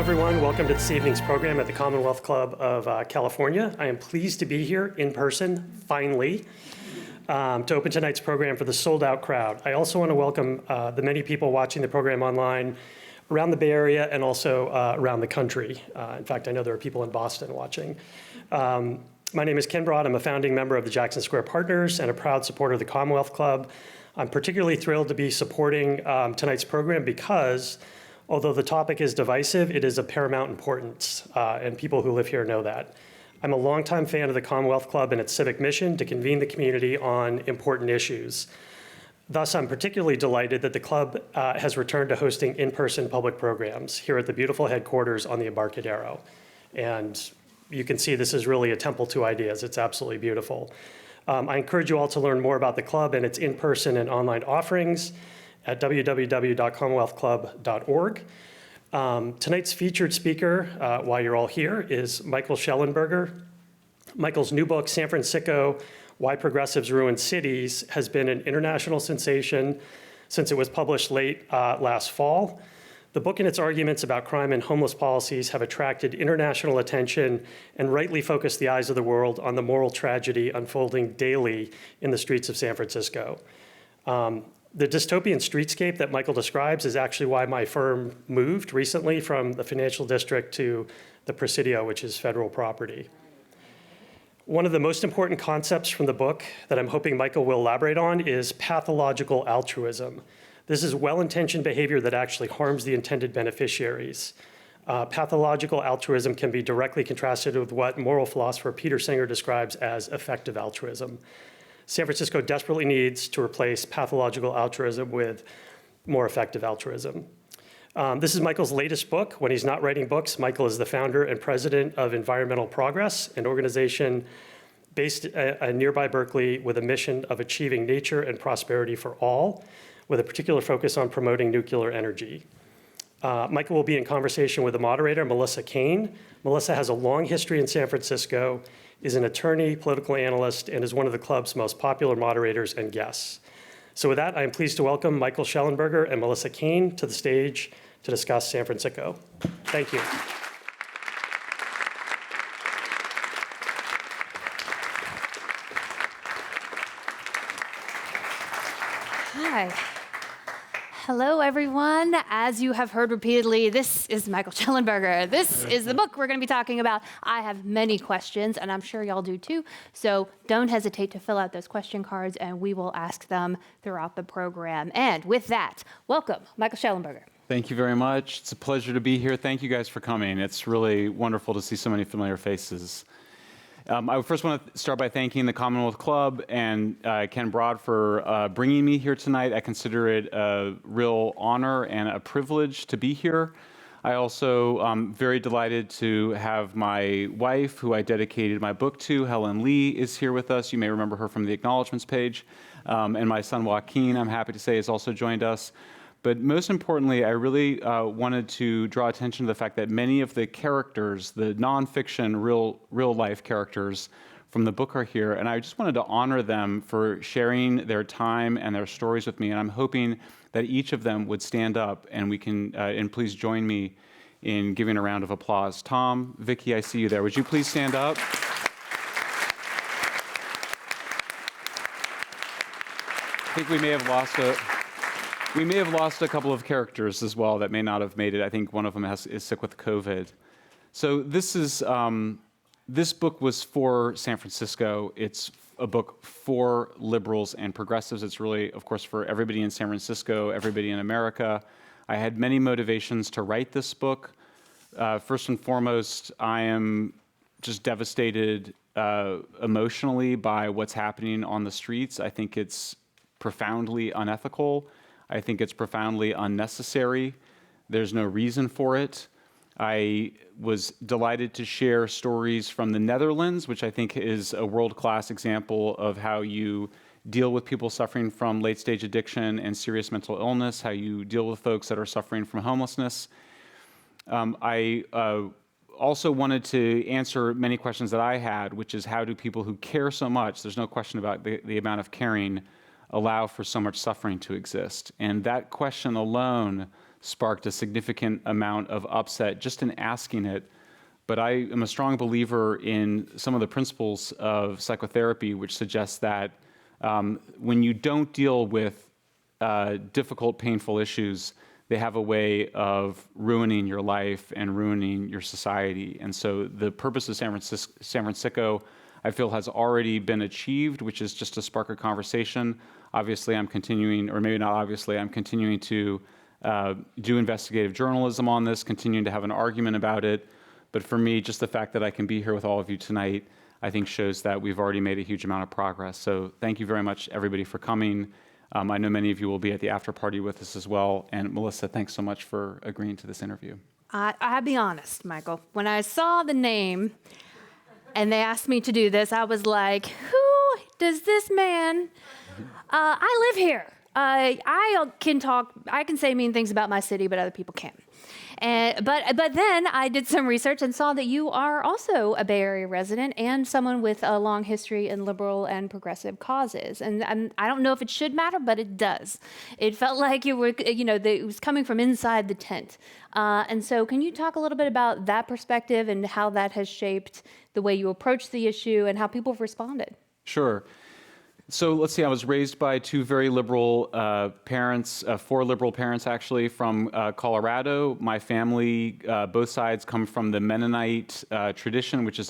everyone. Welcome to this evening's program at the Commonwealth Club of California. I am pleased to be here in person, finally, to open tonight's program for the sold-out crowd. I also want to welcome the many people watching the program online around the Bay Area and also around the country. In fact, I know there are people in Boston watching. My name is Ken Broad. I'm a founding member of the Jackson Square Partners and a proud supporter of the Commonwealth Club. I'm particularly thrilled to be supporting tonight's program because although the topic is divisive, it is of paramount importance, and people who live here know that. I'm a longtime fan of the Commonwealth Club and its civic mission to convene the community on important issues. Thus, I'm particularly delighted that the club has returned to hosting in-person public programs here at the beautiful headquarters on the Embarcadero. And you can see this is really a temple to ideas. It's absolutely beautiful. I encourage you all to learn more about the club and its in-person and online offerings at www.commonwealthclub.org. Tonight's featured speaker, while you're all here, is Michael Shellenberger. Michael's new book, San Francisco, Why Progressives Ruin Cities, has been an international sensation since it was published late last fall. The book and its arguments about crime and homeless policies have attracted international attention and rightly focused the eyes of the world on the moral tragedy unfolding daily in the streets of San Francisco. The dystopian streetscape that Michael describes is actually why my firm moved recently from the financial district to the Presidio, which is federal property. One of the most important concepts from the book that I'm hoping Michael will elaborate on is pathological altruism. This is well-intentioned behavior that actually harms the intended beneficiaries. Pathological altruism can be directly contrasted with what moral philosopher Peter Singer describes as effective altruism. San Francisco desperately needs to replace pathological altruism with more effective altruism. This is Michael's latest book. When he's not writing books, Michael is the founder and president of Environmental Progress, an organization based in nearby Berkeley with a mission of achieving nature and prosperity for all, with a particular focus on promoting nuclear energy. Michael will be in conversation with the moderator, Melissa Kane. Melissa has a long history in San Francisco, is an attorney, political analyst, and is one of the club's most popular moderators and guests. So with that, I am pleased to welcome Michael Shellenberger and Melissa Kane to the stage to discuss San Francisco. Thank you. Hi. Hello, everyone. As you have heard repeatedly, this is Michael Shellenberger. This is the book we're going to be talking about. I have many questions, and I'm sure y'all do too. So don't hesitate to fill out those question cards, and we will ask them throughout the program. And with that, welcome, Michael Shellenberger. Thank you very much. It's a pleasure to be here. Thank you guys for coming. It's really wonderful to see so many familiar faces. I first want to start by thanking the Commonwealth Club and Ken Broad for bringing me here tonight. I consider it a real honor and a privilege to be here. I also am very delighted to have my wife, who I dedicated my book to, Helen Lee, is here with us. You may remember her from the acknowledgments page. And my son Joaquin, I'm happy to say, has also joined us. But most importantly, I really wanted to draw attention to the fact that many of the characters, the nonfiction, real-life characters from the book are here, and I just wanted to honor them for sharing their time and their stories with me, and I'm hoping that each of them would stand up and we can, and please join me in giving a round of applause. Tom, Vicky, I see you there. Would you please stand up? I think we may have lost a couple of characters as well that may not have made it. I think one of them is sick with COVID. So this book was for San Francisco. It's a book for liberals and progressives. It's really, of course, for everybody in San Francisco, everybody in America. I had many motivations to write this book. First and foremost, I am just devastated emotionally by what's happening on the streets. I think it's profoundly unethical. I think it's profoundly unnecessary. There's no reason for it. I was delighted to share stories from the Netherlands, which I think is a world-class example of how you deal with people suffering from late-stage addiction and serious mental illness, how you deal with folks that are suffering from homelessness. I also wanted to answer many questions that I had, which is how do people who care so much, there's no question about the amount of caring, allow for so much suffering to exist? And that question alone sparked a significant amount of upset just in asking it. But I am a strong believer in some of the principles of psychotherapy, which suggests that when you don't deal with difficult, painful issues, they have a way of ruining your life and ruining your society. And so the purpose of San Francisco, I feel, has already been achieved, which is just to spark a conversation. Obviously, I'm continuing, or maybe not obviously, I'm continuing to do investigative journalism on this, continuing to have an argument about it. But for me, just the fact that I can be here with all of you tonight, I think shows that we've already made a huge amount of progress. So thank you very much, everybody, for coming. I know many of you will be at the after party with us as well. And Melissa, thanks so much for agreeing to this interview. I'll be honest, Michael. When I saw the name and they asked me to do this, I was like, who does this man? I live here. I can say mean things about my city, but other people can't. But then I did some research and saw that you are also a Bay Area resident and someone with a long history in liberal and progressive causes. And I don't know if it should matter, but it does. It felt like you were, it was coming from inside the tent. And so can you talk a little bit about that perspective and how that has shaped the way you approach the issue and how people have responded? Sure. So let's see, I was raised by two very liberal parents, four liberal parents actually, from Colorado. My family, both sides, come from the Mennonite tradition, which is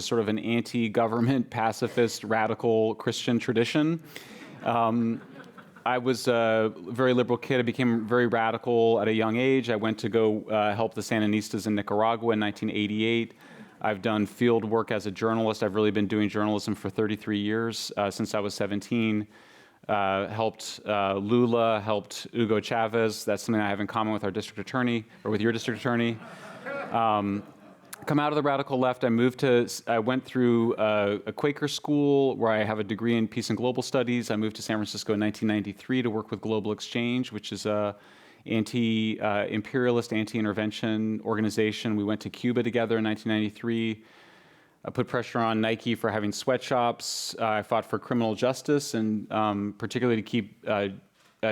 sort of an anti-government, pacifist, radical Christian tradition. I was a very liberal kid. I became very radical at a young age. I went to go help the Sandinistas in Nicaragua in 1988. I've done field work as a journalist. I've really been doing journalism for 33 years, since I was 17. Helped Lula, helped Hugo Chavez. That's something I have in common with our district attorney, or with your district attorney. Come out of the radical left. I went through a Quaker school where I have a degree in peace and global studies. I moved to San Francisco in 1993 to work with Global Exchange, which is a anti-imperialist, anti-intervention organization. We went to Cuba together in 1993. I put pressure on Nike for having sweatshops. I fought for criminal justice, and particularly to keep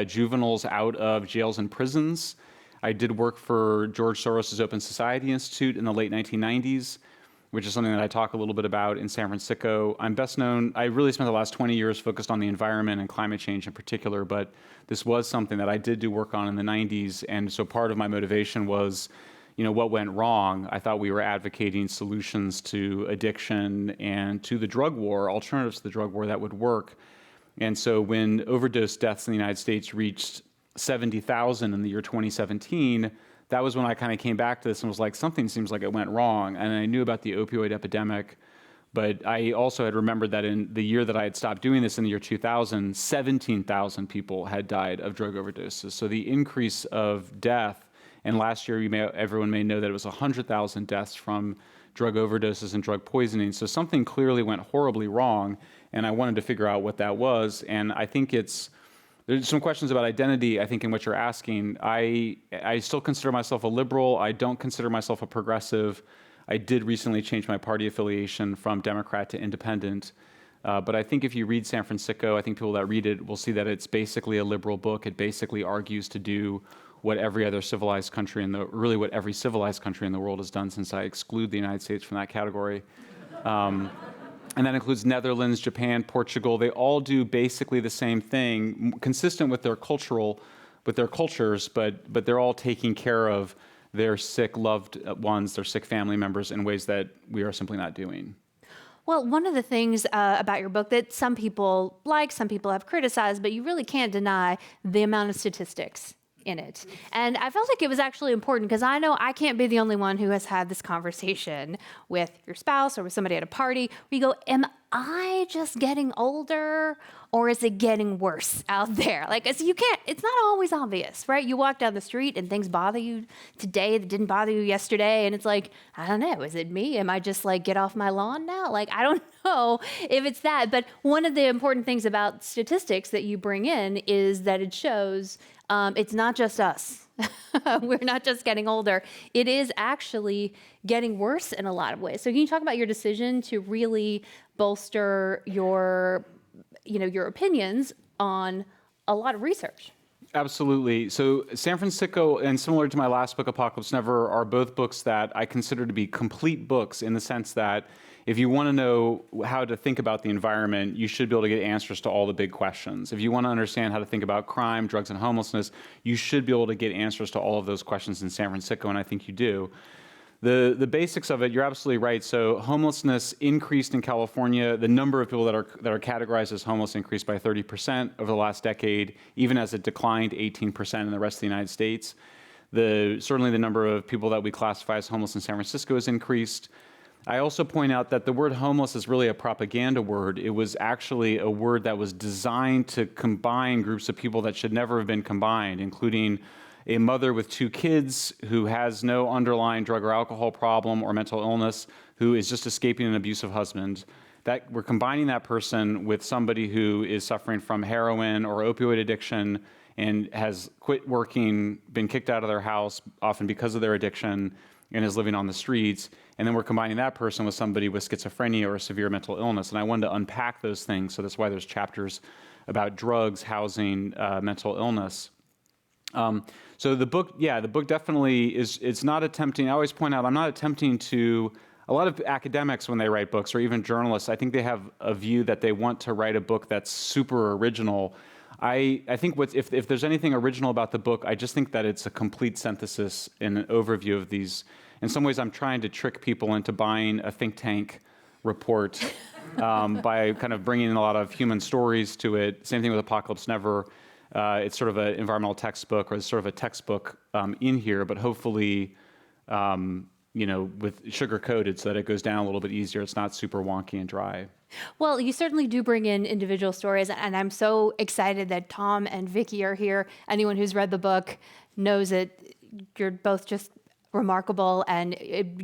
juveniles out of jails and prisons. I did work for George Soros' Open Society Institute in the late 1990s, which is something that I talk a little bit about in San Francisco. I'm best known, I really spent the last 20 years focused on the environment and climate change in particular, but this was something that I did do work on in the 90s, and so part of my motivation was, what went wrong. I thought we were advocating solutions to addiction and to the drug war, alternatives to the drug war that would work. And so when overdose deaths in the United States reached 70,000 in the year 2017, that was when I kind of came back to this and was like, something seems like it went wrong. And I knew about the opioid epidemic, but I also had remembered that in the year that I had stopped doing this in the year 2000, 17,000 people had died of drug overdoses. So the increase of death, and last year everyone may know that it was 100,000 deaths from drug overdoses and drug poisoning. So something clearly went horribly wrong, and I wanted to figure out what that was. And I think there's some questions about identity, I think, in what you're asking. I still consider myself a liberal. I don't consider myself a progressive. I did recently change my party affiliation from Democrat to independent. But I think if you read San Francisco, I think people that read it will see that it's basically a liberal book. It basically argues to do what every other civilized country what every civilized country in the world has done, since I exclude the United States from that category. And that includes Netherlands, Japan, Portugal. They all do basically the same thing, consistent with their cultures, but they're all taking care of their sick loved ones, their sick family members in ways that we are simply not doing. Well, one of the things about your book that some people like, some people have criticized, but you really can't deny the amount of statistics in it. And I felt like it was actually important because I know I can't be the only one who has had this conversation with your spouse or with somebody at a party where you go, am I just getting older or is it getting worse out there? So it's not always obvious, right? You walk down the street and things bother you today that didn't bother you yesterday. And it's like, I don't know, is it me? Am I just get off my lawn now? I don't know if it's that. But one of the important things about statistics that you bring in is that it shows it's not just us. We're not just getting older. It is actually getting worse in a lot of ways. So can you talk about your decision to really bolster your opinions on a lot of research? Absolutely. So San Francisco and similar to my last book, Apocalypse Never, are both books that I consider to be complete books in the sense that if you want to know how to think about the environment, you should be able to get answers to all the big questions. If you want to understand how to think about crime, drugs, and homelessness, you should be able to get answers to all of those questions in San Francisco, and I think you do. The basics of it, you're absolutely right. So homelessness increased in California. The number of people that are categorized as homeless increased by 30% over the last decade, even as it declined 18% in the rest of the United States. Certainly the number of people that we classify as homeless in San Francisco has increased. I also point out that the word homeless is really a propaganda word. It was actually a word that was designed to combine groups of people that should never have been combined, including a mother with 2 kids who has no underlying drug or alcohol problem or mental illness, who is just escaping an abusive husband. That we're combining that person with somebody who is suffering from heroin or opioid addiction and has quit working, been kicked out of their house, often because of their addiction, and is living on the streets. And then we're combining that person with somebody with schizophrenia or severe mental illness. And I wanted to unpack those things. So that's why there's chapters about drugs, housing, mental illness. So the book definitely it's not attempting, I always point out, I'm not attempting to, a lot of academics when they write books, or even journalists, I think they have a view that they want to write a book that's super original. I think if there's anything original about the book, I just think that it's a complete synthesis and an overview of these. In some ways, I'm trying to trick people into buying a think tank report by kind of bringing in a lot of human stories to it. Same thing with Apocalypse Never. It's sort of an environmental textbook, or it's sort of a textbook in here, but hopefully, with sugar-coated so that it goes down a little bit easier. It's not super wonky and dry. Well, you certainly do bring in individual stories, and I'm so excited that Tom and Vicky are here. Anyone who's read the book knows that you're both just remarkable, and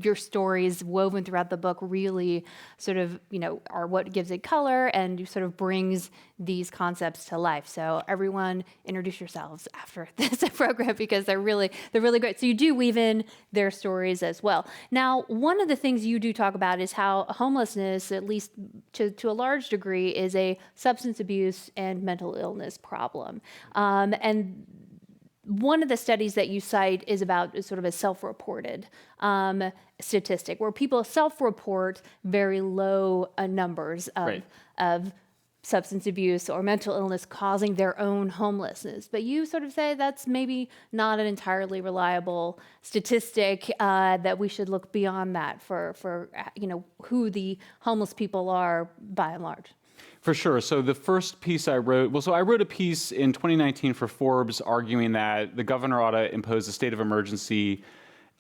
your stories woven throughout the book really sort of, are what gives it color and sort of brings these concepts to life. So everyone introduce yourselves after this program, because they're really great. So you do weave in their stories as well. Now, one of the things you do talk about is how homelessness, at least to a large degree, is a substance abuse and mental illness problem. And one of the studies that you cite is about sort of a self-reported statistic, where people self-report very low numbers of substance abuse or mental illness causing their own homelessness. But you sort of say that's maybe not an entirely reliable statistic, that we should look beyond that for who the homeless people are by and large. For sure. So the first piece I wrote, I wrote a piece in 2019 for Forbes arguing that the governor ought to impose a state of emergency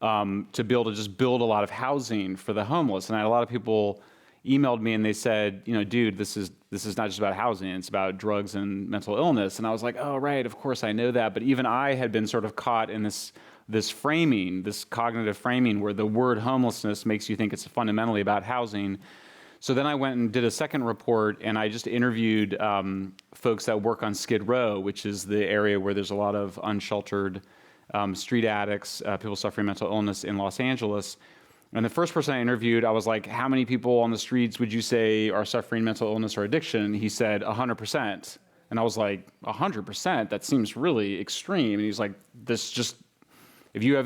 to be able to just build a lot of housing for the homeless. And I had a lot of people emailed me and they said, dude, this is not just about housing, it's about drugs and mental illness. And I was like, oh, right, of course I know that. But even I had been sort of caught in this framing, this cognitive framing, where the word homelessness makes you think it's fundamentally about housing. So then I went and did a second report, and I just interviewed folks that work on Skid Row, which is the area where there's a lot of unsheltered street addicts, people suffering mental illness in Los Angeles. And the first person I interviewed, I was like, how many people on the streets would you say are suffering mental illness or addiction? He said 100%. And I was like, 100%? That seems really extreme. And he's like, if you're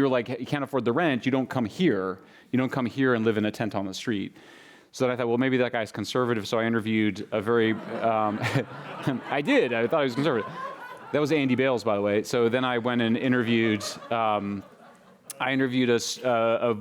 like, you can't afford the rent, you don't come here. You don't come here and live in a tent on the street. So then I thought, well, maybe that guy's conservative. So I interviewed a very, I did. I thought he was conservative. That was Andy Bales, by the way. So then I went and interviewed, a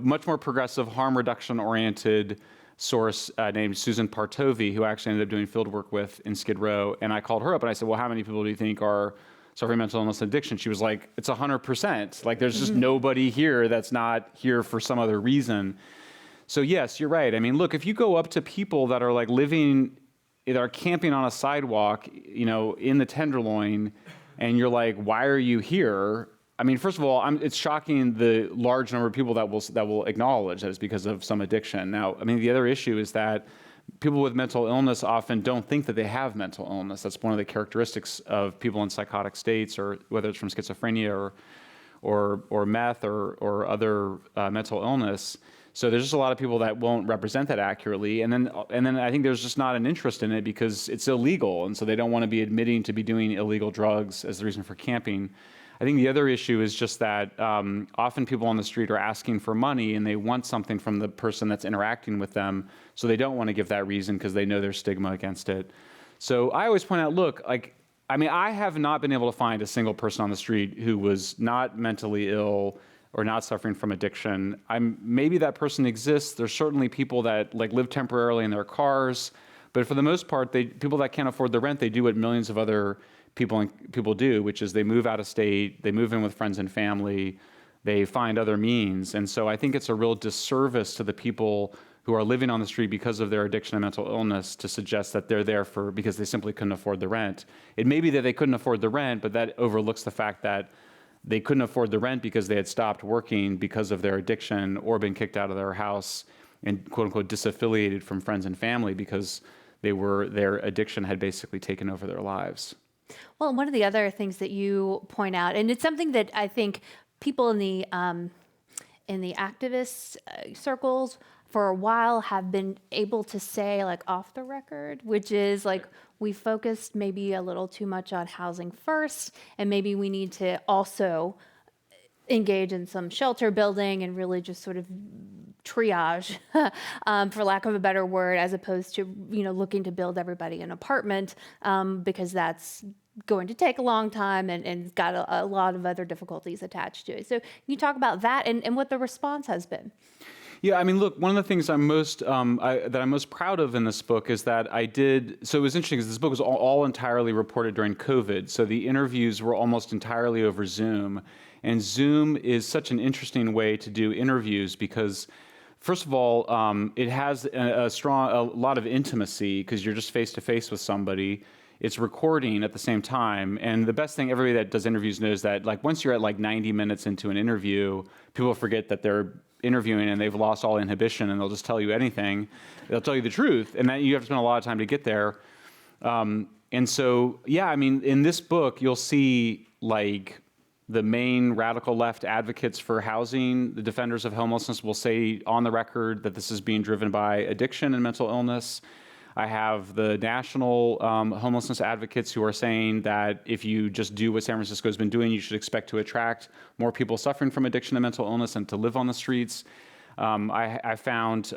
much more progressive, harm reduction-oriented source named Susan Partovi, who I actually ended up doing field work with in Skid Row. And I called her up and I said, well, how many people do you think are suffering mental illness and addiction? She was like, it's 100%. Like, there's just nobody here that's not here for some other reason. So yes, you're right. I mean, look, if you go up to people that are like that are camping on a sidewalk, in the Tenderloin, and you're like, why are you here? I mean, first of all, it's shocking the large number of people that will acknowledge that it's because of some addiction. Now, I mean, the other issue is that people with mental illness often don't think that they have mental illness. That's one of the characteristics of people in psychotic states, or whether it's from schizophrenia or meth or other mental illness. So there's just a lot of people that won't represent that accurately. And then I think there's just not an interest in it because it's illegal. And so they don't want to be admitting to be doing illegal drugs as the reason for camping. I think the other issue is just that often people on the street are asking for money and they want something from the person that's interacting with them. So they don't want to give that reason because they know there's stigma against it. So I always point out, look, I have not been able to find a single person on the street who was not mentally ill or not suffering from addiction. Maybe that person exists. There's certainly people that live temporarily in their cars, but for the most part, people that can't afford the rent, they do what millions of other people do, which is they move out of state, they move in with friends and family, they find other means. And so I think it's a real disservice to the people who are living on the street because of their addiction and mental illness to suggest that they're there because they simply couldn't afford the rent. It may be that they couldn't afford the rent, but that overlooks the fact that they couldn't afford the rent because they had stopped working because of their addiction or been kicked out of their house and quote unquote disaffiliated from friends and family because their addiction had basically taken over their lives. Well, one of the other things that you point out, and it's something that I think people in the activist circles for a while have been able to say off the record, which is we focused maybe a little too much on housing first, and maybe we need to also engage in some shelter building and really just sort of triage, for lack of a better word, as opposed to looking to build everybody an apartment, because that's going to take a long time and got a lot of other difficulties attached to it. So can you talk about that and what the response has been? Yeah, I mean, look, one of the things I'm most proud of in this book is that so it was interesting because this book was all entirely reported during COVID. So the interviews were almost entirely over Zoom. And Zoom is such an interesting way to do interviews because, first of all, it has a lot of intimacy because you're just face to face with somebody. It's recording at the same time. And the best thing, everybody that does interviews knows that once you're at 90 minutes into an interview, people forget that they're interviewing and they've lost all inhibition and they'll just tell you anything. They'll tell you the truth. And that you have to spend a lot of time to get there. And so, yeah, I mean, in this book, you'll see the main radical left advocates for housing, the defenders of homelessness will say on the record that this is being driven by addiction and mental illness. I have the national homelessness advocates who are saying that if you just do what San Francisco has been doing, you should expect to attract more people suffering from addiction and mental illness and to live on the streets. I found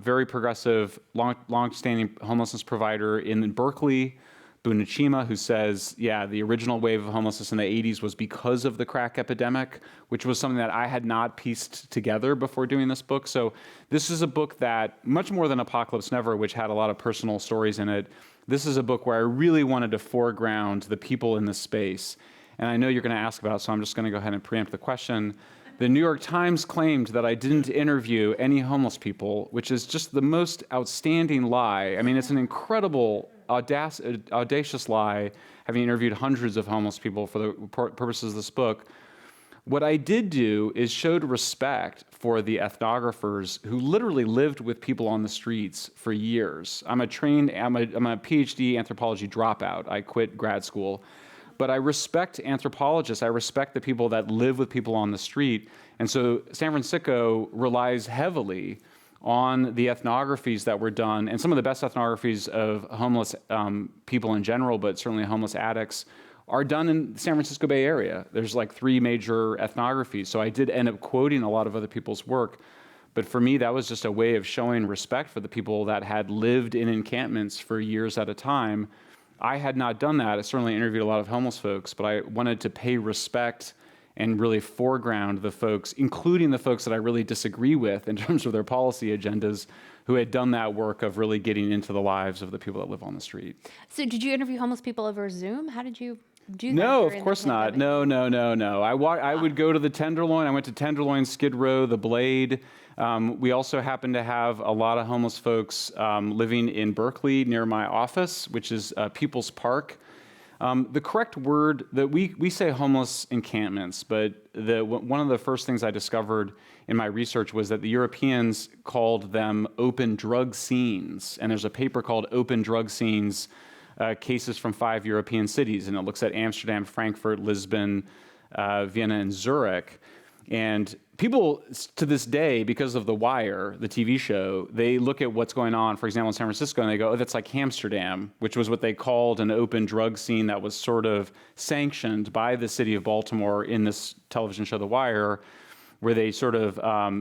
very progressive, long-standing homelessness provider in Berkeley, Bunachima, who says, yeah, the original wave of homelessness in the 80s was because of the crack epidemic, which was something that I had not pieced together before doing this book. So this is a book that, much more than Apocalypse Never, which had a lot of personal stories in it, this is a book where I really wanted to foreground the people in this space. And I know you're going to ask about it, so I'm just going to go ahead and preempt the question. The New York Times claimed that I didn't interview any homeless people, which is just the most outstanding lie. I mean, it's an incredible audacious lie, having interviewed hundreds of homeless people for the purposes of this book. What I did do is showed respect for the ethnographers who literally lived with people on the streets for years. I'm a PhD anthropology dropout. I quit grad school. But I respect anthropologists. I respect the people that live with people on the street. And so San Francisco relies heavily on the ethnographies that were done, and some of the best ethnographies of homeless people in general, but certainly homeless addicts, are done in the San Francisco Bay Area. There's 3 major ethnographies. So I did end up quoting a lot of other people's work. But for me, that was just a way of showing respect for the people that had lived in encampments for years at a time. I had not done that. I certainly interviewed a lot of homeless folks, but I wanted to pay respect and really foreground the folks, including the folks that I really disagree with in terms of their policy agendas, who had done that work of really getting into the lives of the people that live on the street. So did you interview homeless people over Zoom? How did you do that? No, of course not. No. I would go to the Tenderloin. I went to Tenderloin, Skid Row, the Blade. We also happen to have a lot of homeless folks living in Berkeley near my office, which is People's Park. The correct word, that we say homeless encampments, but one of the first things I discovered in my research was that the Europeans called them open drug scenes. And there's a paper called Open Drug Scenes, Cases from 5 European Cities, and it looks at Amsterdam, Frankfurt, Lisbon, Vienna, and Zurich. And people to this day, because of The Wire, the TV show, they look at what's going on, for example, in San Francisco, and they go, oh, that's like Amsterdam, which was what they called an open drug scene that was sort of sanctioned by the city of Baltimore in this television show, The Wire, where they sort of,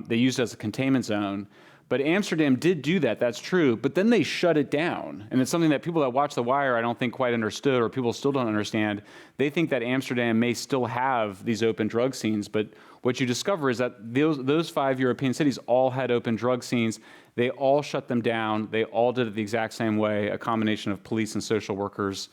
they used it as a containment zone. But Amsterdam did do that, that's true, but then they shut it down. And it's something that people that watch The Wire, I don't think quite understood, or people still don't understand. They think that Amsterdam may still have these open drug scenes, but what you discover is that those 5 European cities all had open drug scenes. They all shut them down. They all did it the exact same way, a combination of police and social workers.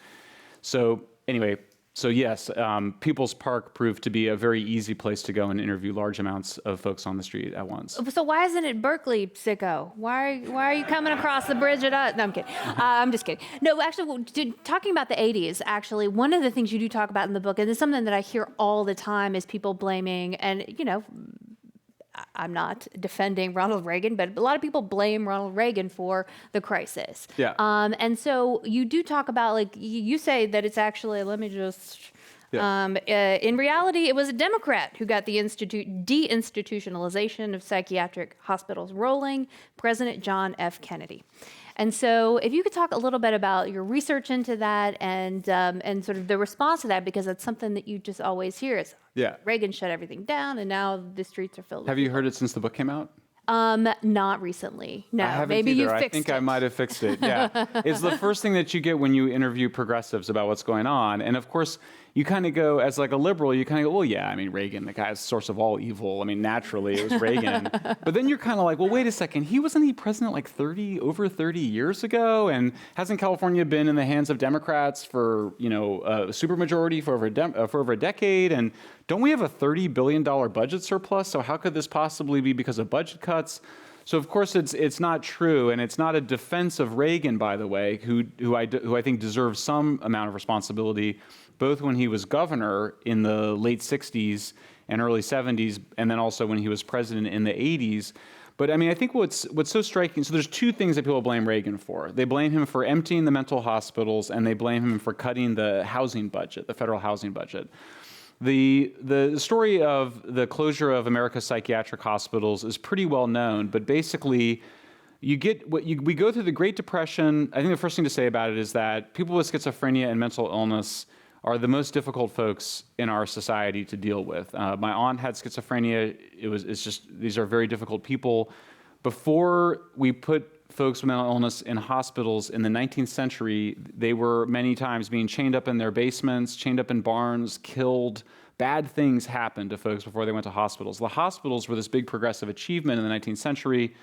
So anyway, so yes, People's Park proved to be a very easy place to go and interview large amounts of folks on the street at once. So why isn't it Berkeley, sicko? Why are you coming across the bridge at us? No, I'm kidding. I'm just kidding. No, actually, talking about the 80s, actually, one of the things you do talk about in the book, and it's something that I hear all the time, is people blaming, and, you know, I'm not defending Ronald Reagan, but a lot of people blame Ronald Reagan for the crisis. Yeah. And so you do talk about, like, you say that it's actually, let me just, in reality, it was a Democrat who got the deinstitutionalization of psychiatric hospitals rolling, President John F. Kennedy. And so if you could talk a little bit about your research into that and sort of the response to that, because that's something that you just always hear is, Reagan shut everything down and now the streets are filled Have with you heard it since the book came out? Not recently. No, I haven't maybe either. you fixed it. I think I might have fixed it. Yeah. It's the first thing that you get when you interview progressives about what's going on. And of course, you kind of go, as like a liberal, you kind of go, well, yeah, I mean, Reagan, the guy's source of all evil. I mean, naturally, it was Reagan. But then you're kind of like, well, wait a second. Wasn't he president like over 30 years ago? And hasn't California been in the hands of Democrats for, you know, a supermajority for over a decade? And don't we have a $30 billion budget surplus? So how could this possibly be because of budget cuts? So of course it's not true, and it's not a defense of Reagan, by the way, who I think deserves some amount of responsibility, both when he was governor in the late 60s and early 70s, and then also when he was president in the 80s. But I mean, I think what's so striking, so there's two things that people blame Reagan for. They blame him for emptying the mental hospitals, and they blame him for cutting the housing budget, the federal housing budget. The story of the closure of America's psychiatric hospitals is pretty well known, but basically we go through the Great Depression. I think the first thing to say about it is that people with schizophrenia and mental illness are the most difficult folks in our society to deal with. My aunt had schizophrenia. These are very difficult people. Before we put folks with mental illness in hospitals in the 19th century, they were many times being chained up in their basements, chained up in barns, killed. Bad things happened to folks before they went to hospitals. The hospitals were this big progressive achievement in the 19th century.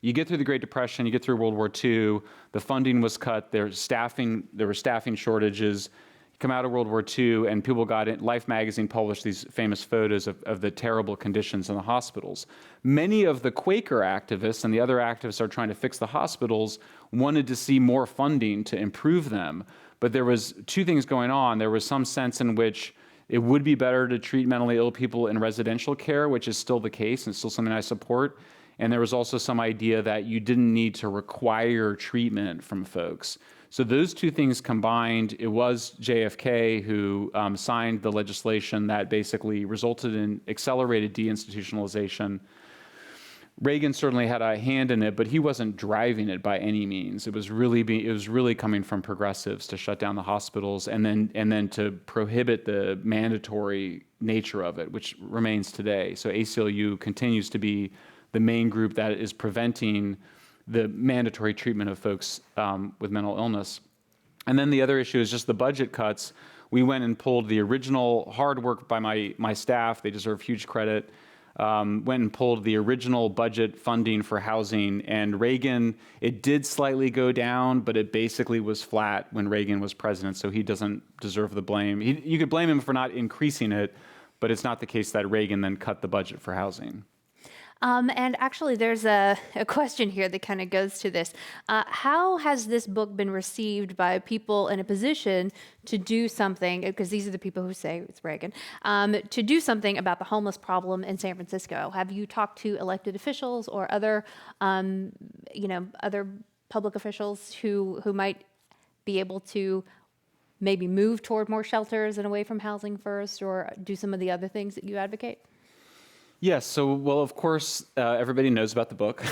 You get through the Great Depression, you get through World War II, the funding was cut, there were staffing shortages. Come out of World War II, and people got it. Life magazine published these famous photos of the terrible conditions in the hospitals. Many of the Quaker activists and the other activists who are trying to fix the hospitals wanted to see more funding to improve them. But there was two things going on. There was some sense in which it would be better to treat mentally ill people in residential care, which is still the case and still something I support. And there was also some idea that you didn't need to require treatment from folks. So those two things combined, it was JFK who signed the legislation that basically resulted in accelerated deinstitutionalization. Reagan certainly had a hand in it, but he wasn't driving it by any means. It was really coming from progressives to shut down the hospitals and then to prohibit the mandatory nature of it, which remains today. So ACLU continues to be the main group that is preventing the mandatory treatment of folks with mental illness. And then the other issue is just the budget cuts. We went and pulled the original hard work by my staff. They deserve huge credit. Went and pulled the original budget funding for housing. And Reagan, it did slightly go down, but it basically was flat when Reagan was president, so he doesn't deserve the blame. You could blame him for not increasing it, but it's not the case that Reagan then cut the budget for housing. And actually, there's a question here that kind of goes to this. How has this book been received by people in a position to do something, because these are the people who say it's Reagan, to do something about the homeless problem in San Francisco? Have you talked to elected officials or other public officials who might be able to maybe move toward more shelters and away from housing first, or do some of the other things that you advocate? Yes. So, well, of course, everybody knows about the book.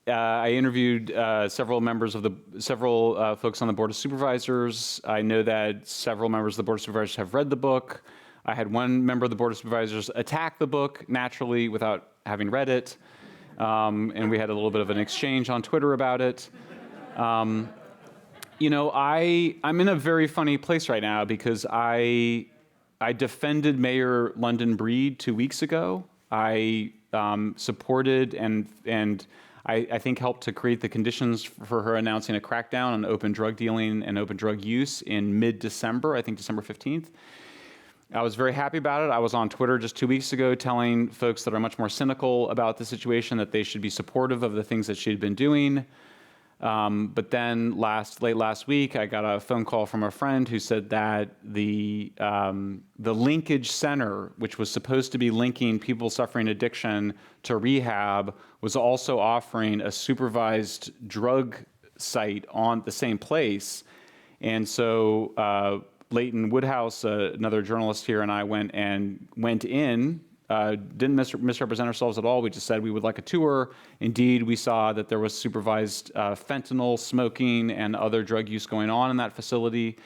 I interviewed several folks on the Board of Supervisors. I know that several members of the Board of Supervisors have read the book. I had one member of the Board of Supervisors attack the book naturally without having read it. And we had a little bit of an exchange on Twitter about it. You know, I'm in a very funny place right now because I defended Mayor London Breed 2 weeks ago. I supported and I think helped to create the conditions for her announcing a crackdown on open drug dealing and open drug use in mid-December, I think December 15th. I was very happy about it. I was on Twitter just 2 weeks ago telling folks that are much more cynical about the situation that they should be supportive of the things that she'd been doing. But then late last week, I got a phone call from a friend who said that the Linkage Center, which was supposed to be linking people suffering addiction to rehab, was also offering a supervised drug site on the same place. And so Leighton Woodhouse, another journalist here, and I went in. Didn't misrepresent ourselves at all. We just said we would like a tour. Indeed, we saw that there was supervised fentanyl, smoking, and other drug use going on in that facility.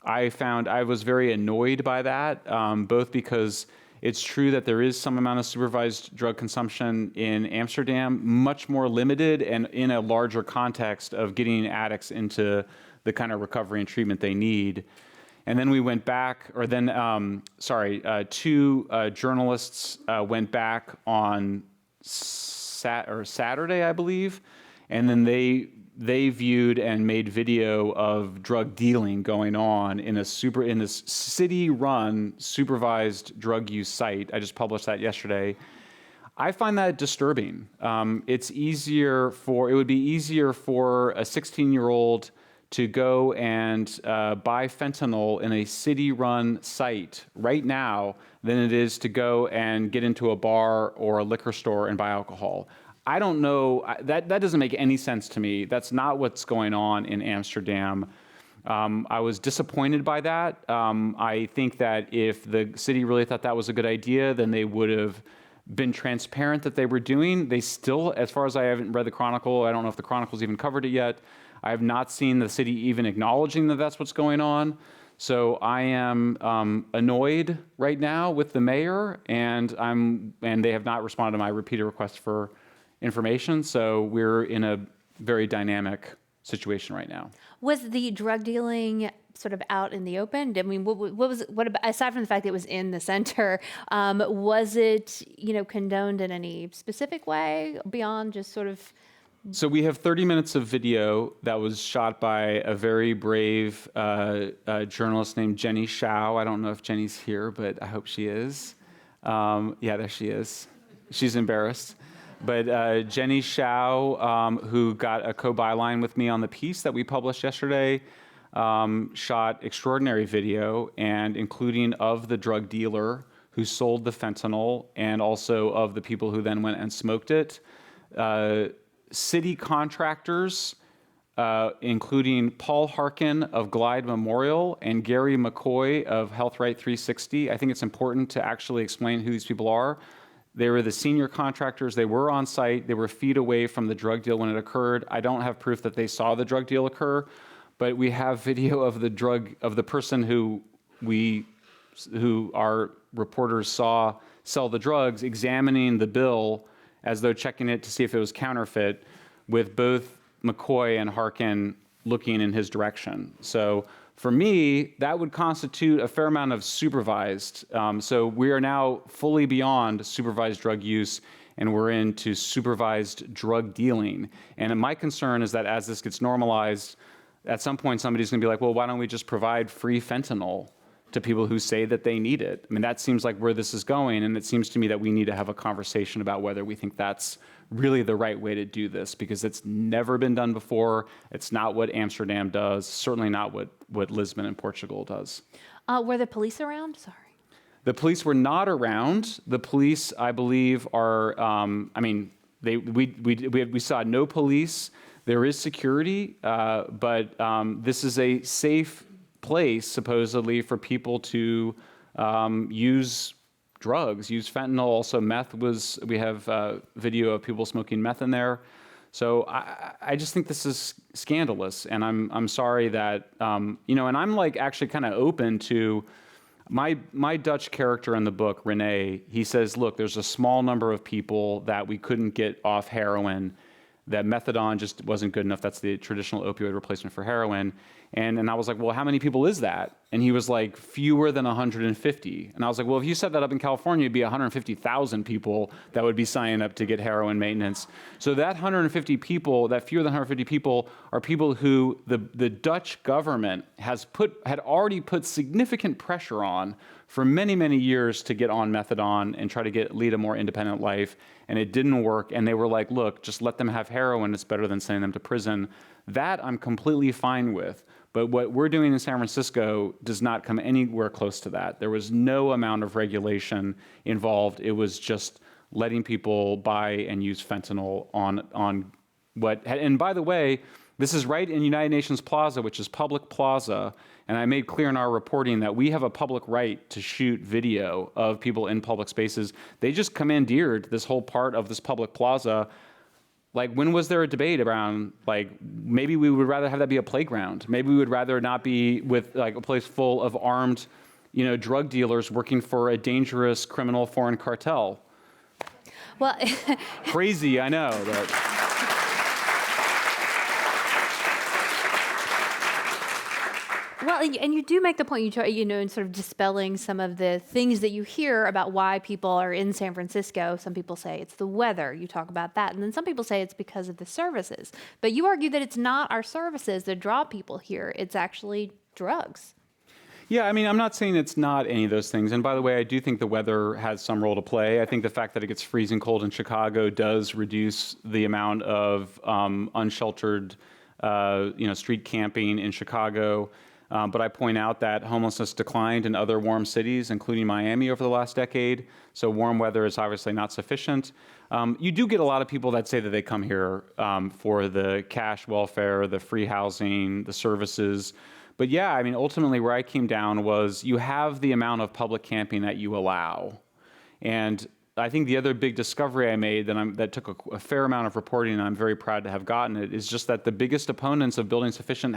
I was very annoyed by that, both because it's true that there is some amount of supervised drug consumption in Amsterdam, much more limited and in a larger context of getting addicts into the kind of recovery and treatment they need. And then we went back, two journalists went back on Saturday, I believe, and then they viewed and made video of drug dealing going on in this city-run supervised drug use site. I just published that yesterday. I find that disturbing. It would be easier for a 16-year-old to go and buy fentanyl in a city-run site right now than it is to go and get into a bar or a liquor store and buy alcohol. I don't know, that doesn't make any sense to me. That's not what's going on in Amsterdam. I was disappointed by that. I think that if the city really thought that was a good idea, then they would have been transparent that they were doing. They still, as far as I haven't read the Chronicle, I don't know if the Chronicle's even covered it yet. I have not seen the city even acknowledging that that's what's going on. So I am annoyed right now with the mayor, and they have not responded to my repeated request for information. So we're in a very dynamic situation right now. Was the drug dealing sort of out in the open? I mean, what aside from the fact that it was in the center, was it, condoned in any specific way beyond just sort of? So we have 30 minutes of video that was shot by a very brave journalist named Jenny Shao. I don't know if Jenny's here, but I hope she is. Yeah, there she is. She's embarrassed. But Jenny Shao, who got a co-byline with me on the piece that we published yesterday, shot extraordinary video, and including of the drug dealer who sold the fentanyl and also of the people who then went and smoked it. City contractors, including Paul Harkin of Glide Memorial and Gary McCoy of Health Right 360. I think it's important to actually explain who these people are. They were the senior contractors. They were on site. They were feet away from the drug deal when it occurred. I don't have proof that they saw the drug deal occur, but we have video of the person who our reporters saw sell the drugs, examining the bill as though checking it to see if it was counterfeit, with both McCoy and Harkin looking in his direction. So for me, that would constitute a fair amount of supervised. So we are now fully beyond supervised drug use, and we're into supervised drug dealing. And my concern is that as this gets normalized, at some point somebody's gonna be like, well, why don't we just provide free fentanyl to people who say that they need it? I mean, that seems like where this is going, and it seems to me that we need to have a conversation about whether we think that's really the right way to do this, because it's never been done before. It's not what Amsterdam does, certainly not what Lisbon and Portugal does. Were the police around? Sorry. The police were not around. The police, I believe, are, we saw no police. There is security, but this is a safe place, supposedly, for people to use drugs, used fentanyl, also meth we have video of people smoking meth in there. So I just think this is scandalous, and I'm sorry that, and I'm like actually kind of open to, my Dutch character in the book, René, he says, look, there's a small number of people that we couldn't get off heroin, that methadone just wasn't good enough. That's the traditional opioid replacement for heroin. And I was like, well, how many people is that? And he was like, fewer than 150. And I was like, well, if you set that up in California, it'd be 150,000 people that would be signing up to get heroin maintenance. So that 150 people, that fewer than 150 people, are people who the Dutch government had already put significant pressure on for many, many years to get on methadone and try to lead a more independent life. And it didn't work. And they were like, look, just let them have heroin. It's better than sending them to prison. That I'm completely fine with. But what we're doing in San Francisco does not come anywhere close to that. There was no amount of regulation involved. It was just letting people buy and use fentanyl on what, and by the way, this is right in United Nations Plaza, which is public plaza. And I made clear in our reporting that we have a public right to shoot video of people in public spaces. They just commandeered this whole part of this public plaza. Like, when was there a debate around, like, maybe we would rather have that be a playground? Maybe we would rather not be with, like, a place full of armed, drug dealers working for a dangerous criminal foreign cartel. Well, Crazy, I know. But. Well, and you do make the point, in sort of dispelling some of the things that you hear about why people are in San Francisco. Some people say it's the weather. You talk about that. And then some people say it's because of the services. But you argue that it's not our services that draw people here. It's actually drugs. Yeah, I mean, I'm not saying it's not any of those things. And by the way, I do think the weather has some role to play. I think the fact that it gets freezing cold in Chicago does reduce the amount of unsheltered, street camping in Chicago. But I point out that homelessness declined in other warm cities, including Miami, over the last decade. So warm weather is obviously not sufficient. You do get a lot of people that say that they come here for the cash welfare, the free housing, the services. But yeah, I mean, ultimately where I came down was you have the amount of public camping that you allow. And I think the other big discovery I made that took a fair amount of reporting, and I'm very proud to have gotten it, is just that the biggest opponents of building sufficient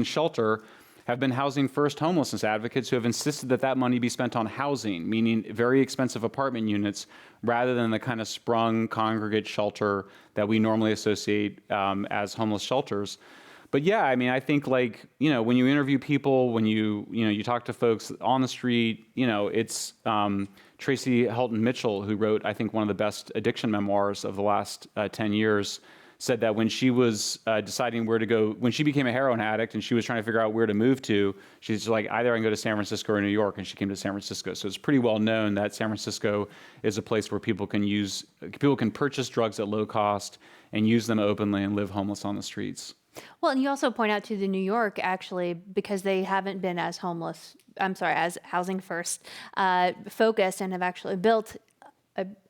shelter have been housing first homelessness advocates who have insisted that money be spent on housing, meaning very expensive apartment units, rather than the kind of sprung congregate shelter that we normally associate as homeless shelters. But yeah, I mean, I think when you interview people, when you talk to folks on the street, it's Tracy Helton Mitchell, who wrote, I think, one of the best addiction memoirs of the last 10 years, said that when she was deciding where to go, when she became a heroin addict and she was trying to figure out where to move to, she's like, either I can go to San Francisco or New York, and she came to San Francisco. So it's pretty well known that San Francisco is a place where people can purchase drugs at low cost and use them openly and live homeless on the streets. Well, and you also point out to the New York, actually, because they haven't been as as housing first focused, and have actually built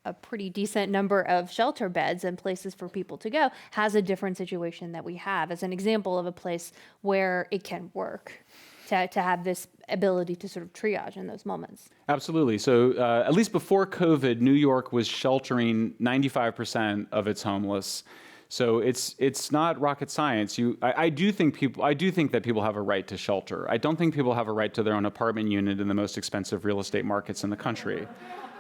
a pretty decent number of shelter beds and places for people to go, has a different situation that we have, as an example of a place where it can work to have this ability to sort of triage in those moments. Absolutely. So at least before COVID, New York was sheltering 95% of its homeless. So it's not rocket science. I do think that people have a right to shelter. I don't think people have a right to their own apartment unit in the most expensive real estate markets in the country.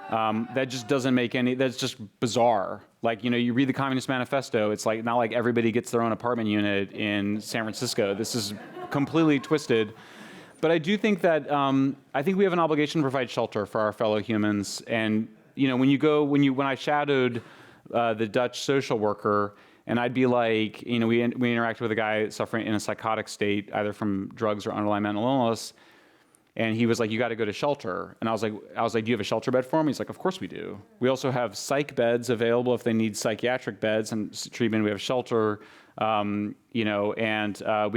That just doesn't make that's just bizarre. Like, you read the Communist Manifesto, it's like not like everybody gets their own apartment unit in San Francisco. This is completely twisted. But I do think that, I think we have an obligation to provide shelter for our fellow humans. And, when I shadowed the Dutch social worker, and I'd be like, we interacted with a guy suffering in a psychotic state, either from drugs or underlying mental illness. And he was like, you got to go to shelter. And I was like, do you have a shelter bed for him? He's like, of course we do. We also have psych beds available if they need psychiatric beds and treatment. We have shelter, and we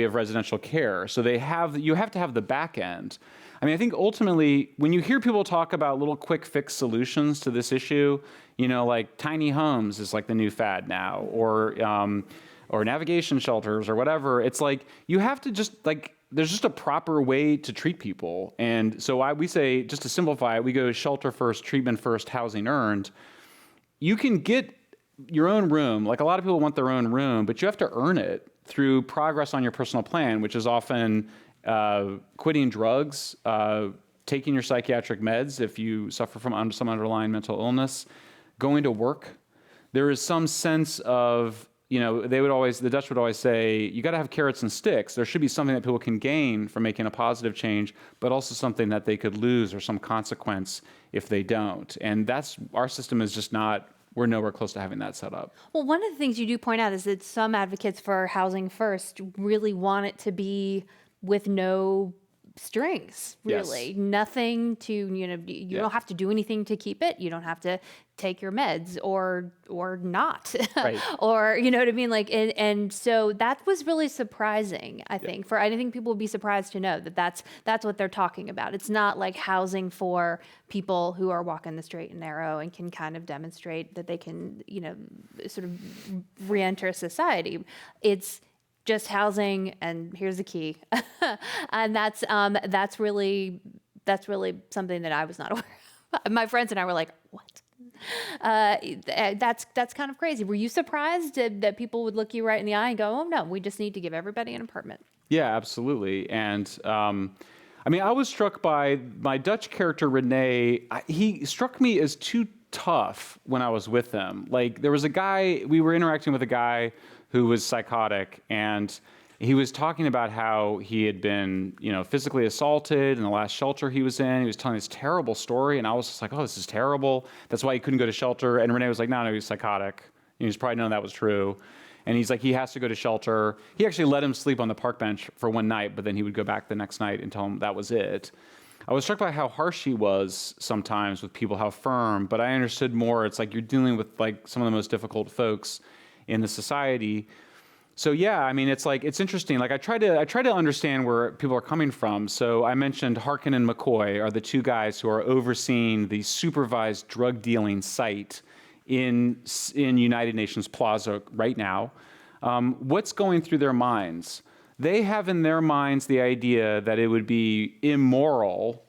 have residential care. So you have to have the back end. I mean, I think ultimately, when you hear people talk about little quick fix solutions to this issue, like tiny homes is like the new fad now, or navigation shelters or whatever. It's like, you have to just there's just a proper way to treat people. And so we say, just to simplify it, we go shelter first, treatment first, housing earned. You can get your own room. Like, a lot of people want their own room, but you have to earn it through progress on your personal plan, which is often quitting drugs, taking your psychiatric meds if you suffer from some underlying mental illness, going to work. There is some sense of, the Dutch would always say, you got to have carrots and sticks. There should be something that people can gain from making a positive change, but also something that they could lose or some consequence if they don't. And our system is just not, we're nowhere close to having that set up. Well, one of the things you do point out is that some advocates for housing first really want it to be with no strings, really. Yes. Nothing to, you don't have to do anything to keep it. You don't have to take your meds or not. Right. Or, you know what I mean? Like, and so that was really surprising, I think. I think people would be surprised to know that that's what they're talking about. It's not like housing for people who are walking the straight and narrow and can kind of demonstrate that they can, sort of re-enter society. It's just housing, and here's the key. And that's really something that I was not aware of. My friends and I were like, what? That's kind of crazy. Were you surprised that people would look you right in the eye and go, oh no, we just need to give everybody an apartment? Yeah, absolutely. And I was struck by my Dutch character, Rene. He struck me as too tough when I was with him. Like, there was a guy, we were interacting with a guy who was psychotic, and he was talking about how he had been, physically assaulted in the last shelter he was in. He was telling this terrible story, and I was just like, oh, this is terrible. That's why he couldn't go to shelter. And Rene was like, no, he's psychotic. He's probably known that was true. And he's like, he has to go to shelter. He actually let him sleep on the park bench for one night, but then he would go back the next night and tell him that was it. I was struck by how harsh he was sometimes with people, how firm, but I understood more. It's like you're dealing with like some of the most difficult folks in the society. So yeah, it's interesting. Like, I try to understand where people are coming from. So I mentioned Harkin and McCoy are the two guys who are overseeing the supervised drug dealing site in United Nations Plaza right now. What's going through their minds? They have in their minds the idea that it would be immoral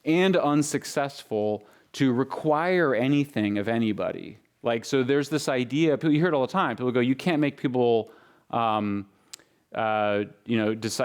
and unsuccessful to require anything of anybody. Like, so there's this idea, you hear it all the time. People go, you can't make people, decide.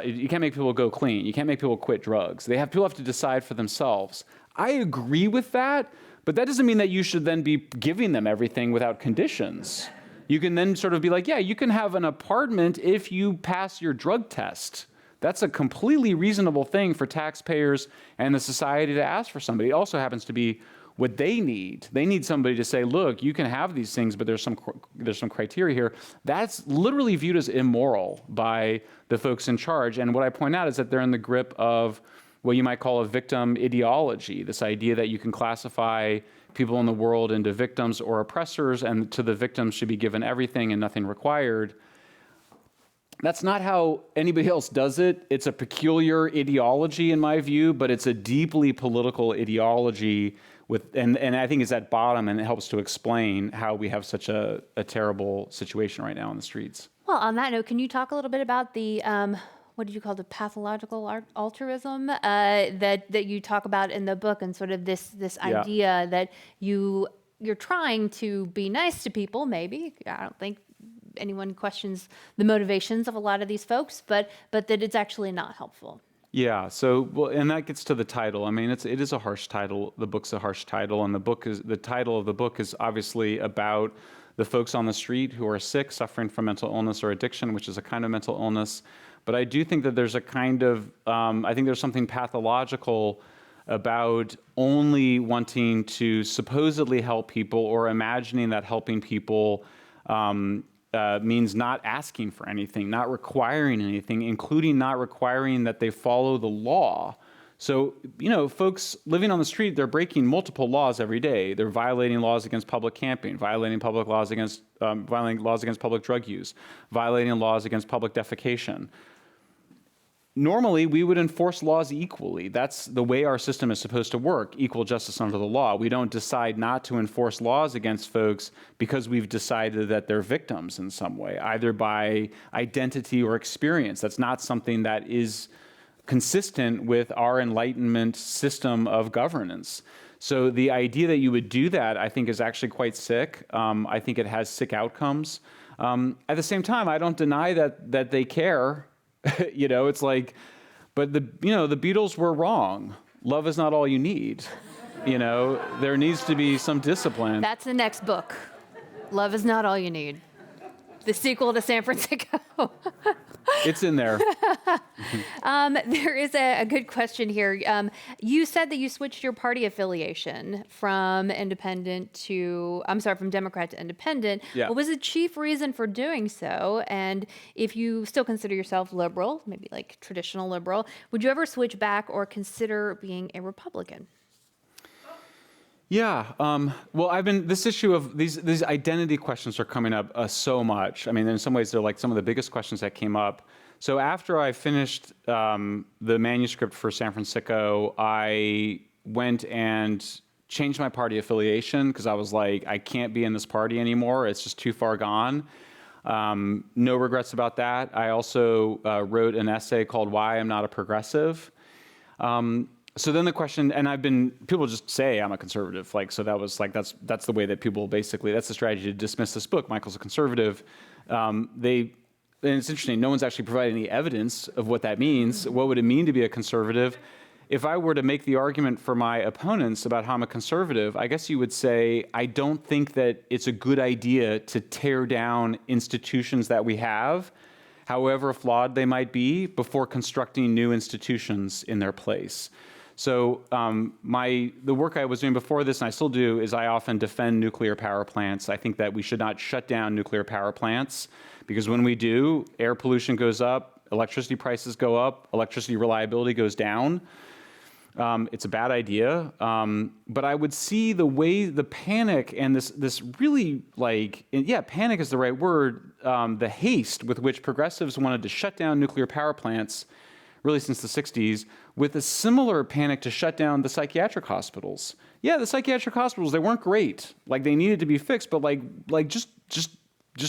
You can't make people go clean. You can't make people quit drugs. People have to decide for themselves. I agree with that, but that doesn't mean that you should then be giving them everything without conditions. You can then sort of be like, yeah, you can have an apartment if you pass your drug test. That's a completely reasonable thing for taxpayers and the society to ask for somebody. It also happens to be what they need. They need somebody to say, look, you can have these things, but there's some criteria here. That's literally viewed as immoral by the folks in charge. And what I point out is that they're in the grip of what you might call a victim ideology, this idea that you can classify people in the world into victims or oppressors, and to the victims should be given everything and nothing required. That's not how anybody else does it. It's a peculiar ideology in my view, but it's a deeply political ideology and I think it's at bottom, and it helps to explain how we have such a terrible situation right now on the streets. Well, on that note, can you talk a little bit about the, what did you call the pathological altruism that you talk about in the book, and sort of this idea that you're trying to be nice to people, maybe. I don't think anyone questions the motivations of a lot of these folks, but that it's actually not helpful. Yeah. And that gets to the title. It is a harsh title. The book's a harsh title, and the title of the book is obviously about the folks on the street who are sick, suffering from mental illness or addiction, which is a kind of mental illness. But I do think that there's a kind of, I think there's something pathological about only wanting to supposedly help people, or imagining that helping people means not asking for anything, not requiring anything, including not requiring that they follow the law. So, folks living on the street, they're breaking multiple laws every day. They're violating laws against public camping, violating laws against public drug use, violating laws against public defecation. Normally, we would enforce laws equally. That's the way our system is supposed to work, equal justice under the law. We don't decide not to enforce laws against folks because we've decided that they're victims in some way, either by identity or experience. That's not something that is consistent with our Enlightenment system of governance. So the idea that you would do that, I think, is actually quite sick. I think it has sick outcomes. At the same time, I don't deny that they care. It's like, but the Beatles were wrong. Love is not all you need. There needs to be some discipline. That's the next book. Love is not all you need. The sequel to San Francisco. It's in there. There is a good question here. You said that you switched your party affiliation from Democrat to independent. Yeah. What was the chief reason for doing so? And if you still consider yourself liberal, maybe like traditional liberal, would you ever switch back or consider being a Republican? Yeah. Well, this issue of these identity questions are coming up so much. I mean, in some ways, they're like some of the biggest questions that came up. So after I finished the manuscript for San Francisco, I went and changed my party affiliation because I was like, I can't be in this party anymore. It's just too far gone. No regrets about that. I also wrote an essay called Why I'm Not a Progressive. So then the question, and people just say I'm a conservative, so that was that's the way that people basically, that's the strategy to dismiss this book. Michael's a conservative. And it's interesting, no one's actually provided any evidence of what that means. What would it mean to be a conservative? If I were to make the argument for my opponents about how I'm a conservative, I guess you would say, I don't think that it's a good idea to tear down institutions that we have, however flawed they might be, before constructing new institutions in their place. So the work I was doing before this, and I still do, is I often defend nuclear power plants. I think that we should not shut down nuclear power plants, because when we do, air pollution goes up, electricity prices go up, electricity reliability goes down. It's a bad idea. But I would see the panic and this really panic is the right word, the haste with which progressives wanted to shut down nuclear power plants really since the 60s, with a similar panic to shut down the psychiatric hospitals. Yeah, the psychiatric hospitals, they weren't great. They needed to be fixed, but just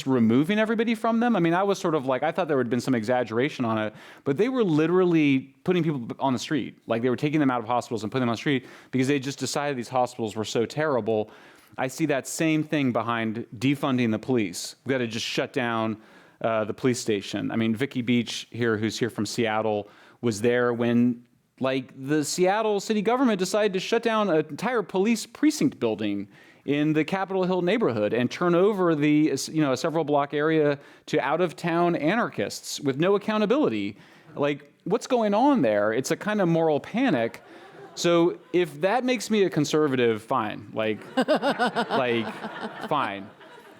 removing everybody from them. I mean, I was sort of I thought there would have been some exaggeration on it, but they were literally putting people on the street. They were taking them out of hospitals and putting them on the street because they just decided these hospitals were so terrible. I see that same thing behind defunding the police. We've got to just shut down the police station. I mean, Vicky Beach here, who's here from Seattle, was there when the Seattle city government decided to shut down an entire police precinct building in the Capitol Hill neighborhood and turn over a several block area to out-of-town anarchists with no accountability. What's going on there? It's a kind of moral panic. So if that makes me a conservative, fine. Fine.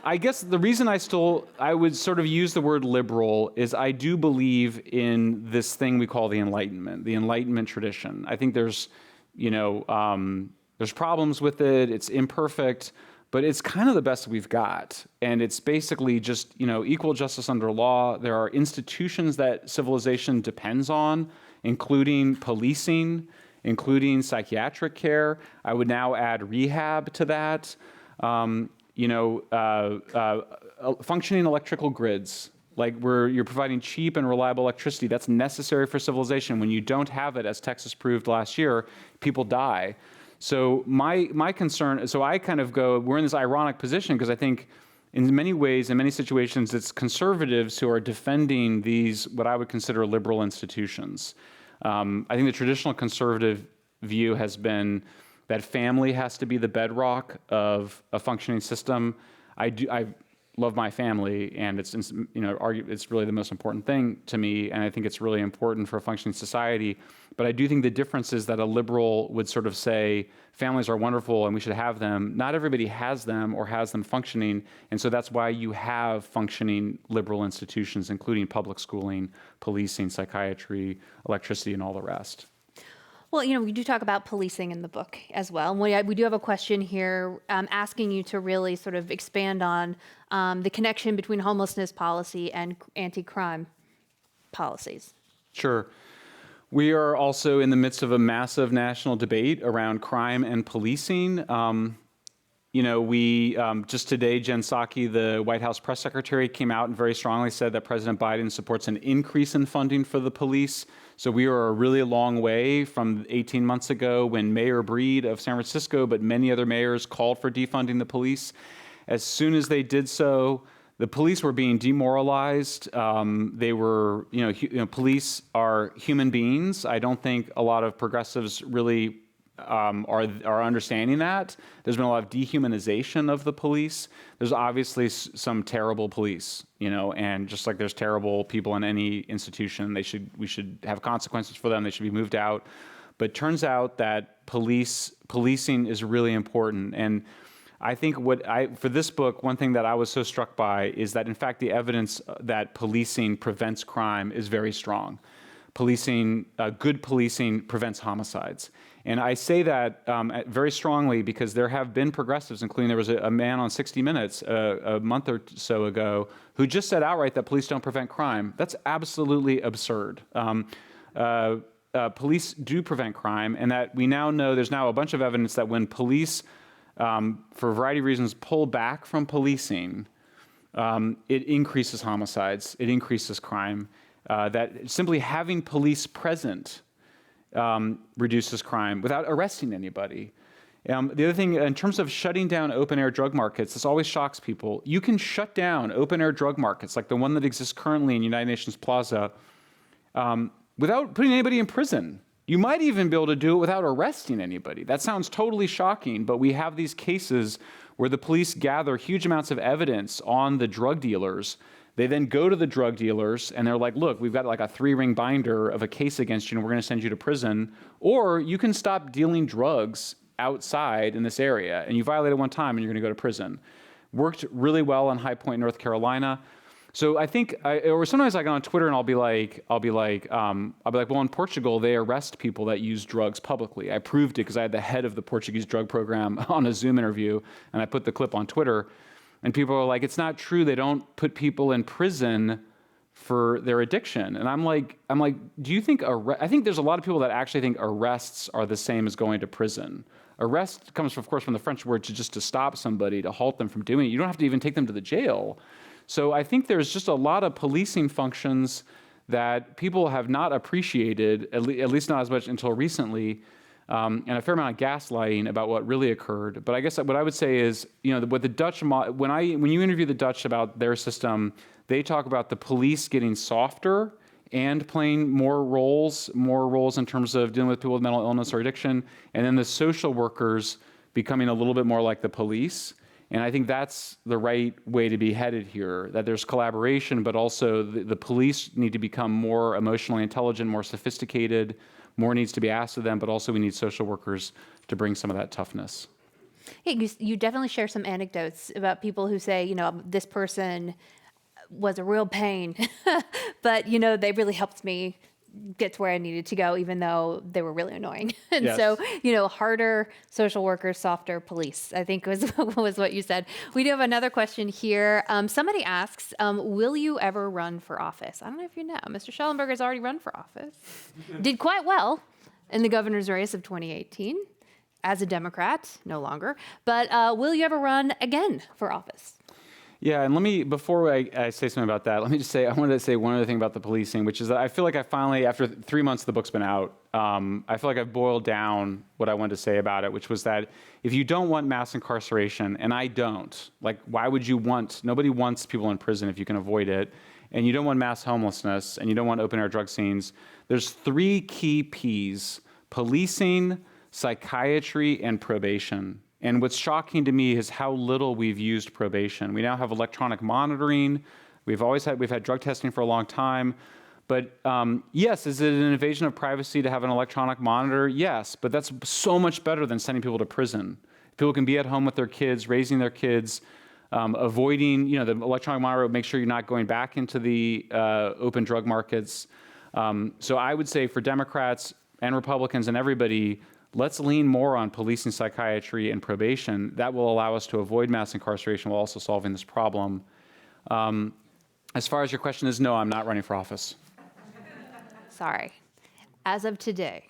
I guess the reason I would sort of use the word liberal is I do believe in this thing we call the Enlightenment tradition. I think there's problems with it, it's imperfect, but it's kind of the best we've got. And it's basically just, equal justice under law. There are institutions that civilization depends on, including policing, including psychiatric care. I would now add rehab to that. Functioning electrical grids, where you're providing cheap and reliable electricity, that's necessary for civilization. When you don't have it, as Texas proved last year, people die. So my concern, so I kind of go, we're in this ironic position because I think in many ways, in many situations, it's conservatives who are defending these, what I would consider liberal institutions. I think the traditional conservative view has been that family has to be the bedrock of a functioning system. I love my family, and it's really the most important thing to me, and I think it's really important for a functioning society. But I do think the difference is that a liberal would sort of say families are wonderful and we should have them. Not everybody has them or has them functioning, and so that's why you have functioning liberal institutions, including public schooling, policing, psychiatry, electricity, and all the rest. Well, we do talk about policing in the book as well. And we do have a question here asking you to really sort of expand on the connection between homelessness policy and anti-crime policies. Sure. We are also in the midst of a massive national debate around crime and policing. We just today, Jen Psaki, the White House press secretary, came out and very strongly said that President Biden supports an increase in funding for the police. So we are a really long way from 18 months ago when Mayor Breed of San Francisco, but many other mayors called for defunding the police. As soon as they did so, the police were being demoralized. They were, police are human beings. I don't think a lot of progressives really are understanding that. There's been a lot of dehumanization of the police. There's obviously some terrible police, and just like there's terrible people in any institution, we should have consequences for them. They should be moved out. But it turns out that policing is really important. And I think for this book, one thing that I was so struck by is that, in fact, the evidence that policing prevents crime is very strong. Good policing prevents homicides. And I say that very strongly because there have been progressives, including there was a man on 60 Minutes a month or so ago who just said outright that police don't prevent crime. That's absolutely absurd. Police do prevent crime, and that we now know there's now a bunch of evidence that when police, for a variety of reasons, pull back from policing, it increases homicides, it increases crime. That simply having police present reduces crime without arresting anybody. The other thing, in terms of shutting down open-air drug markets, this always shocks people. You can shut down open-air drug markets, like the one that exists currently in United Nations Plaza, without putting anybody in prison. You might even be able to do it without arresting anybody. That sounds totally shocking, but we have these cases where the police gather huge amounts of evidence on the drug dealers. They then go to the drug dealers and they're like, look, we've got like a 3-ring binder of a case against you and we're going to send you to prison. Or you can stop dealing drugs outside in this area and you violate it one time and you're going to go to prison. Worked really well in High Point, North Carolina. So I think, or sometimes I go on Twitter and I'll be like, well, in Portugal, they arrest people that use drugs publicly. I proved it because I had the head of the Portuguese drug program on a Zoom interview and I put the clip on Twitter. And people are like, it's not true. They don't put people in prison for their addiction. And I'm like, do you think, I think there's a lot of people that actually think arrests are the same as going to prison. Arrest comes, of course, from the French word to stop somebody, to halt them from doing it. You don't have to even take them to the jail. So I think there's just a lot of policing functions that people have not appreciated, at least not as much until recently, and a fair amount of gaslighting about what really occurred. But I guess what I would say is, what the Dutch, when you interview the Dutch about their system, they talk about the police getting softer and playing more roles in terms of dealing with people with mental illness or addiction, and then the social workers becoming a little bit more like the police. And I think that's the right way to be headed here, that there's collaboration, but also the police need to become more emotionally intelligent, more sophisticated. More needs to be asked of them, but also we need social workers to bring some of that toughness. Yeah, you definitely share some anecdotes about people who say, this person was a real pain, but, they really helped me get to where I needed to go, even though they were really annoying. And Yes. So, harder social workers, softer police, I think was what you said. We do have another question here. Somebody asks, will you ever run for office? I don't know if you know, Mr. Schellenberger's already run for office. Did quite well in the governor's race of 2018 as a Democrat, no longer. But will you ever run again for office? Yeah, and before I say something about that, I wanted to say one other thing about the policing, which is that I feel like I finally, after 3 months the book's been out, I feel like I've boiled down what I wanted to say about it, which was that if you don't want mass incarceration, and I don't, why would you nobody wants people in prison if you can avoid it, and you don't want mass homelessness, and you don't want open-air drug scenes, there's 3 key Ps: policing, psychiatry, and probation. And what's shocking to me is how little we've used probation. We now have electronic monitoring. We've had drug testing for a long time. But yes, is it an invasion of privacy to have an electronic monitor? Yes, but that's so much better than sending people to prison. People can be at home with their kids, raising their kids, avoiding, the electronic monitor will make sure you're not going back into the open drug markets. So I would say for Democrats and Republicans and everybody, let's lean more on policing, psychiatry, and probation. That will allow us to avoid mass incarceration while also solving this problem. As far as your question is, no, I'm not running for office. Sorry. As of today,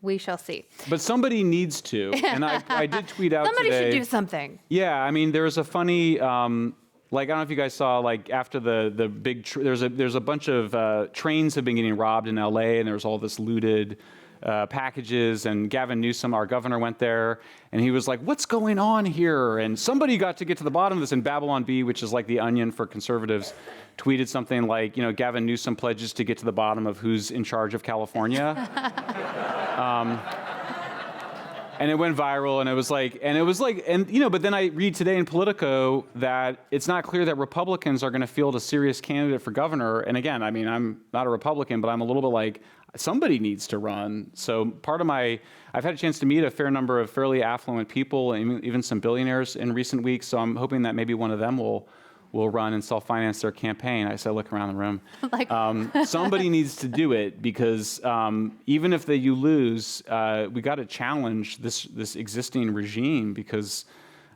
We shall see. But somebody needs to, and I did tweet out Somebody today. should do something. Yeah, I mean, there was a funny, like, I don't know if you guys saw, like, after the big, there's a bunch of trains have been getting robbed in LA, and there was all this looted packages, and Gavin Newsom, our governor, went there, and he was like, what's going on here? And somebody got to get to the bottom of this, and Babylon Bee, which is like the Onion for conservatives, tweeted something like, Gavin Newsom pledges to get to the bottom of who's in charge of California. And it went viral, and it was like, but then I read today in Politico that it's not clear that Republicans are going to field a serious candidate for governor. And again, I mean, I'm not a Republican, but I'm a little bit like, somebody needs to run. So I've had a chance to meet a fair number of fairly affluent people, and even some billionaires in recent weeks. So I'm hoping that maybe one of them will run and self-finance their campaign. I said, look around the room. Somebody needs to do it, because even if you lose, we got to challenge this existing regime, because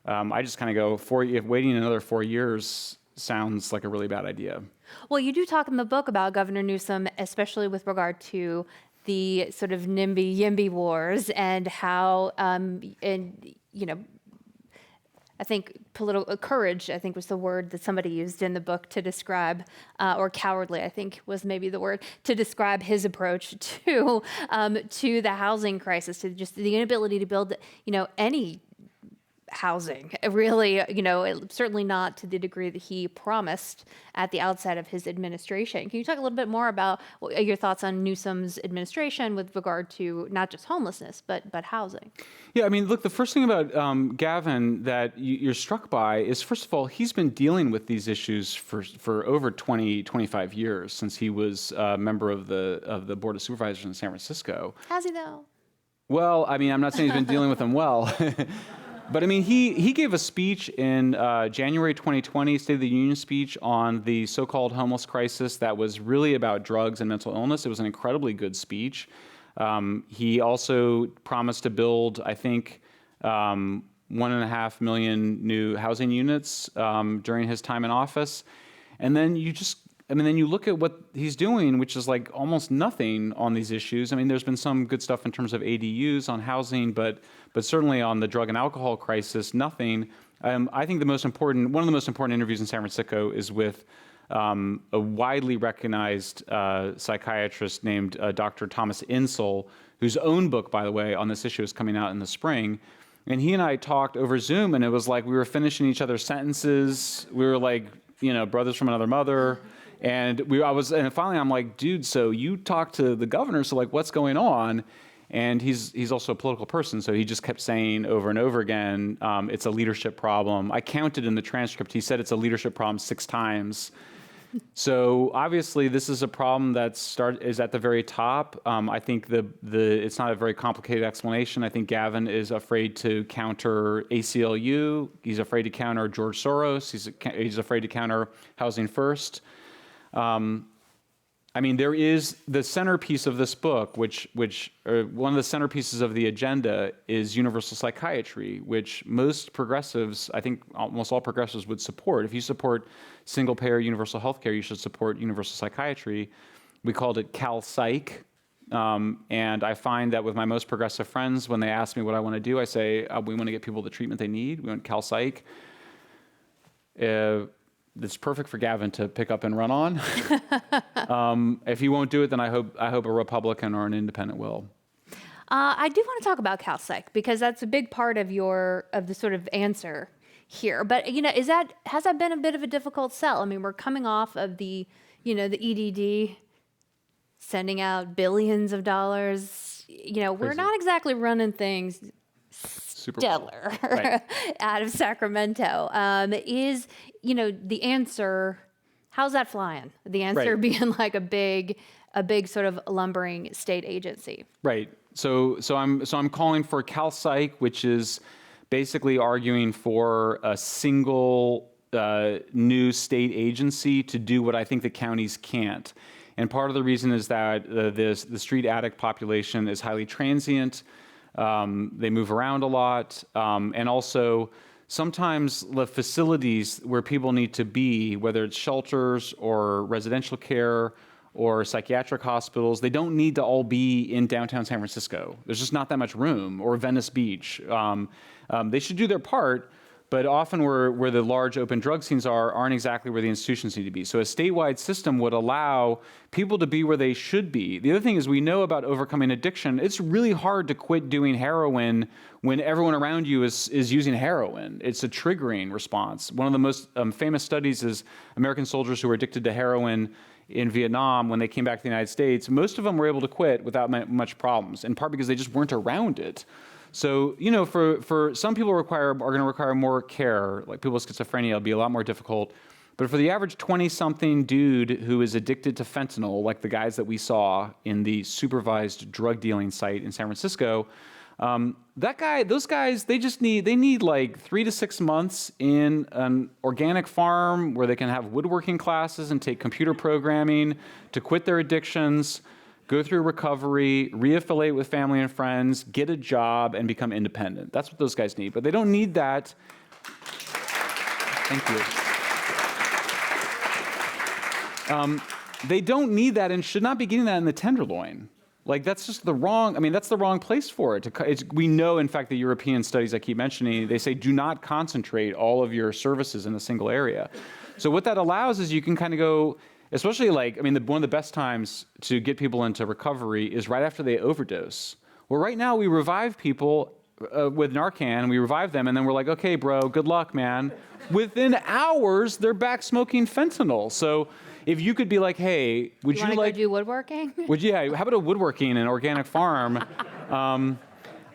I just kind of go, if waiting another 4 years sounds like a really bad idea. Well, you do talk in the book about Governor Newsom, especially with regard to the sort of NIMBY-YIMBY wars, and how, I think political courage, I think was the word that somebody used in the book to describe, or cowardly, I think was maybe the word, to describe his approach to the housing crisis, to just the inability to build, any housing, really, certainly not to the degree that he promised at the outset of his administration. Can you talk a little bit more about your thoughts on Newsom's administration with regard to not just homelessness, but housing? Yeah, I mean, look, the first thing about Gavin that you're struck by is, first of all, he's been dealing with these issues for over 25 years, since he was a member of the Board of Supervisors in San Francisco. Has he, though? Well, I mean, I'm not saying he's been dealing with them well. But I mean, he gave a speech in January 2020, State of the Union speech on the so-called homeless crisis that was really about drugs and mental illness. It was an incredibly good speech. He also promised to build, I think, 1.5 million new housing units during his time in office. And then then you look at what he's doing, which is like almost nothing on these issues. I mean, there's been some good stuff in terms of ADUs on housing, but certainly on the drug and alcohol crisis, nothing. I think one of the most important interviews in San Francisco is with a widely recognized psychiatrist named Dr. Thomas Insel, whose own book, by the way, on this issue is coming out in the spring. And he and I talked over Zoom, and it was like we were finishing each other's sentences. We were like, brothers from another mother. And finally I'm like, dude, so you talked to the governor, so like, what's going on? And he's also a political person, so he just kept saying over and over again, it's a leadership problem. I counted in the transcript, he said it's a leadership problem 6 times. So obviously this is a problem that is at the very top. I think it's not a very complicated explanation. I think Gavin is afraid to counter ACLU. He's afraid to counter George Soros. He's afraid to counter Housing First. I mean, there is the centerpiece of this book, one of the centerpieces of the agenda is universal psychiatry, which most progressives, I think almost all progressives would support. If you support single-payer universal healthcare, you should support universal psychiatry. We called it Cal Psych. And I find that with my most progressive friends, when they ask me what I want to do, I say, we want to get people the treatment they need. We want Cal Psych. It's perfect for Gavin to pick up and run on. If he won't do it, then I hope a Republican or an independent will. I do want to talk about Cal Psych, because that's a big part of the sort of answer here. But has that been a bit of a difficult sell? I mean, we're coming off of the EDD sending out billions of dollars. We're not exactly running things stellar right. out of Sacramento. Is the answer? How's that flying? The answer right. being like a big sort of lumbering state agency. Right. So I'm calling for Cal Psych, which is basically arguing for a single new state agency to do what I think the counties can't. And part of the reason is that the street addict population is highly transient. They move around a lot, and also sometimes the facilities where people need to be, whether it's shelters or residential care, or psychiatric hospitals. They don't need to all be in downtown San Francisco. There's just not that much room, or Venice Beach. They should do their part, but often where the large open drug scenes aren't exactly where the institutions need to be. So a statewide system would allow people to be where they should be. The other thing is, we know about overcoming addiction. It's really hard to quit doing heroin when everyone around you is using heroin. It's a triggering response. One of the most famous studies is American soldiers who were addicted to heroin in Vietnam. When they came back to the United States, most of them were able to quit without much problems, in part because they just weren't around it. So, you know, for some people are going to require more care, like people with schizophrenia, it'll be a lot more difficult. But for the average 20-something dude who is addicted to fentanyl, like the guys that we saw in the supervised drug dealing site in San Francisco, those guys, they need like 3 to 6 months in an organic farm where they can have woodworking classes and take computer programming to quit their addictions, go through recovery, reaffiliate with family and friends, get a job, and become independent. That's what those guys need. But they don't need that. Thank you. They don't need that and should not be getting that in the Tenderloin. Like, that's just that's the wrong place for it. We know, in fact, the European studies I keep mentioning, they say do not concentrate all of your services in a single area. So what that allows is you can kind of go, especially one of the best times to get people into recovery is right after they overdose. Well, right now we revive people with Narcan, we revive them, and then we're like, okay, bro, good luck, man. Within hours, they're back smoking fentanyl. So if you could be like, hey, would you like to do woodworking? How about a woodworking and organic farm?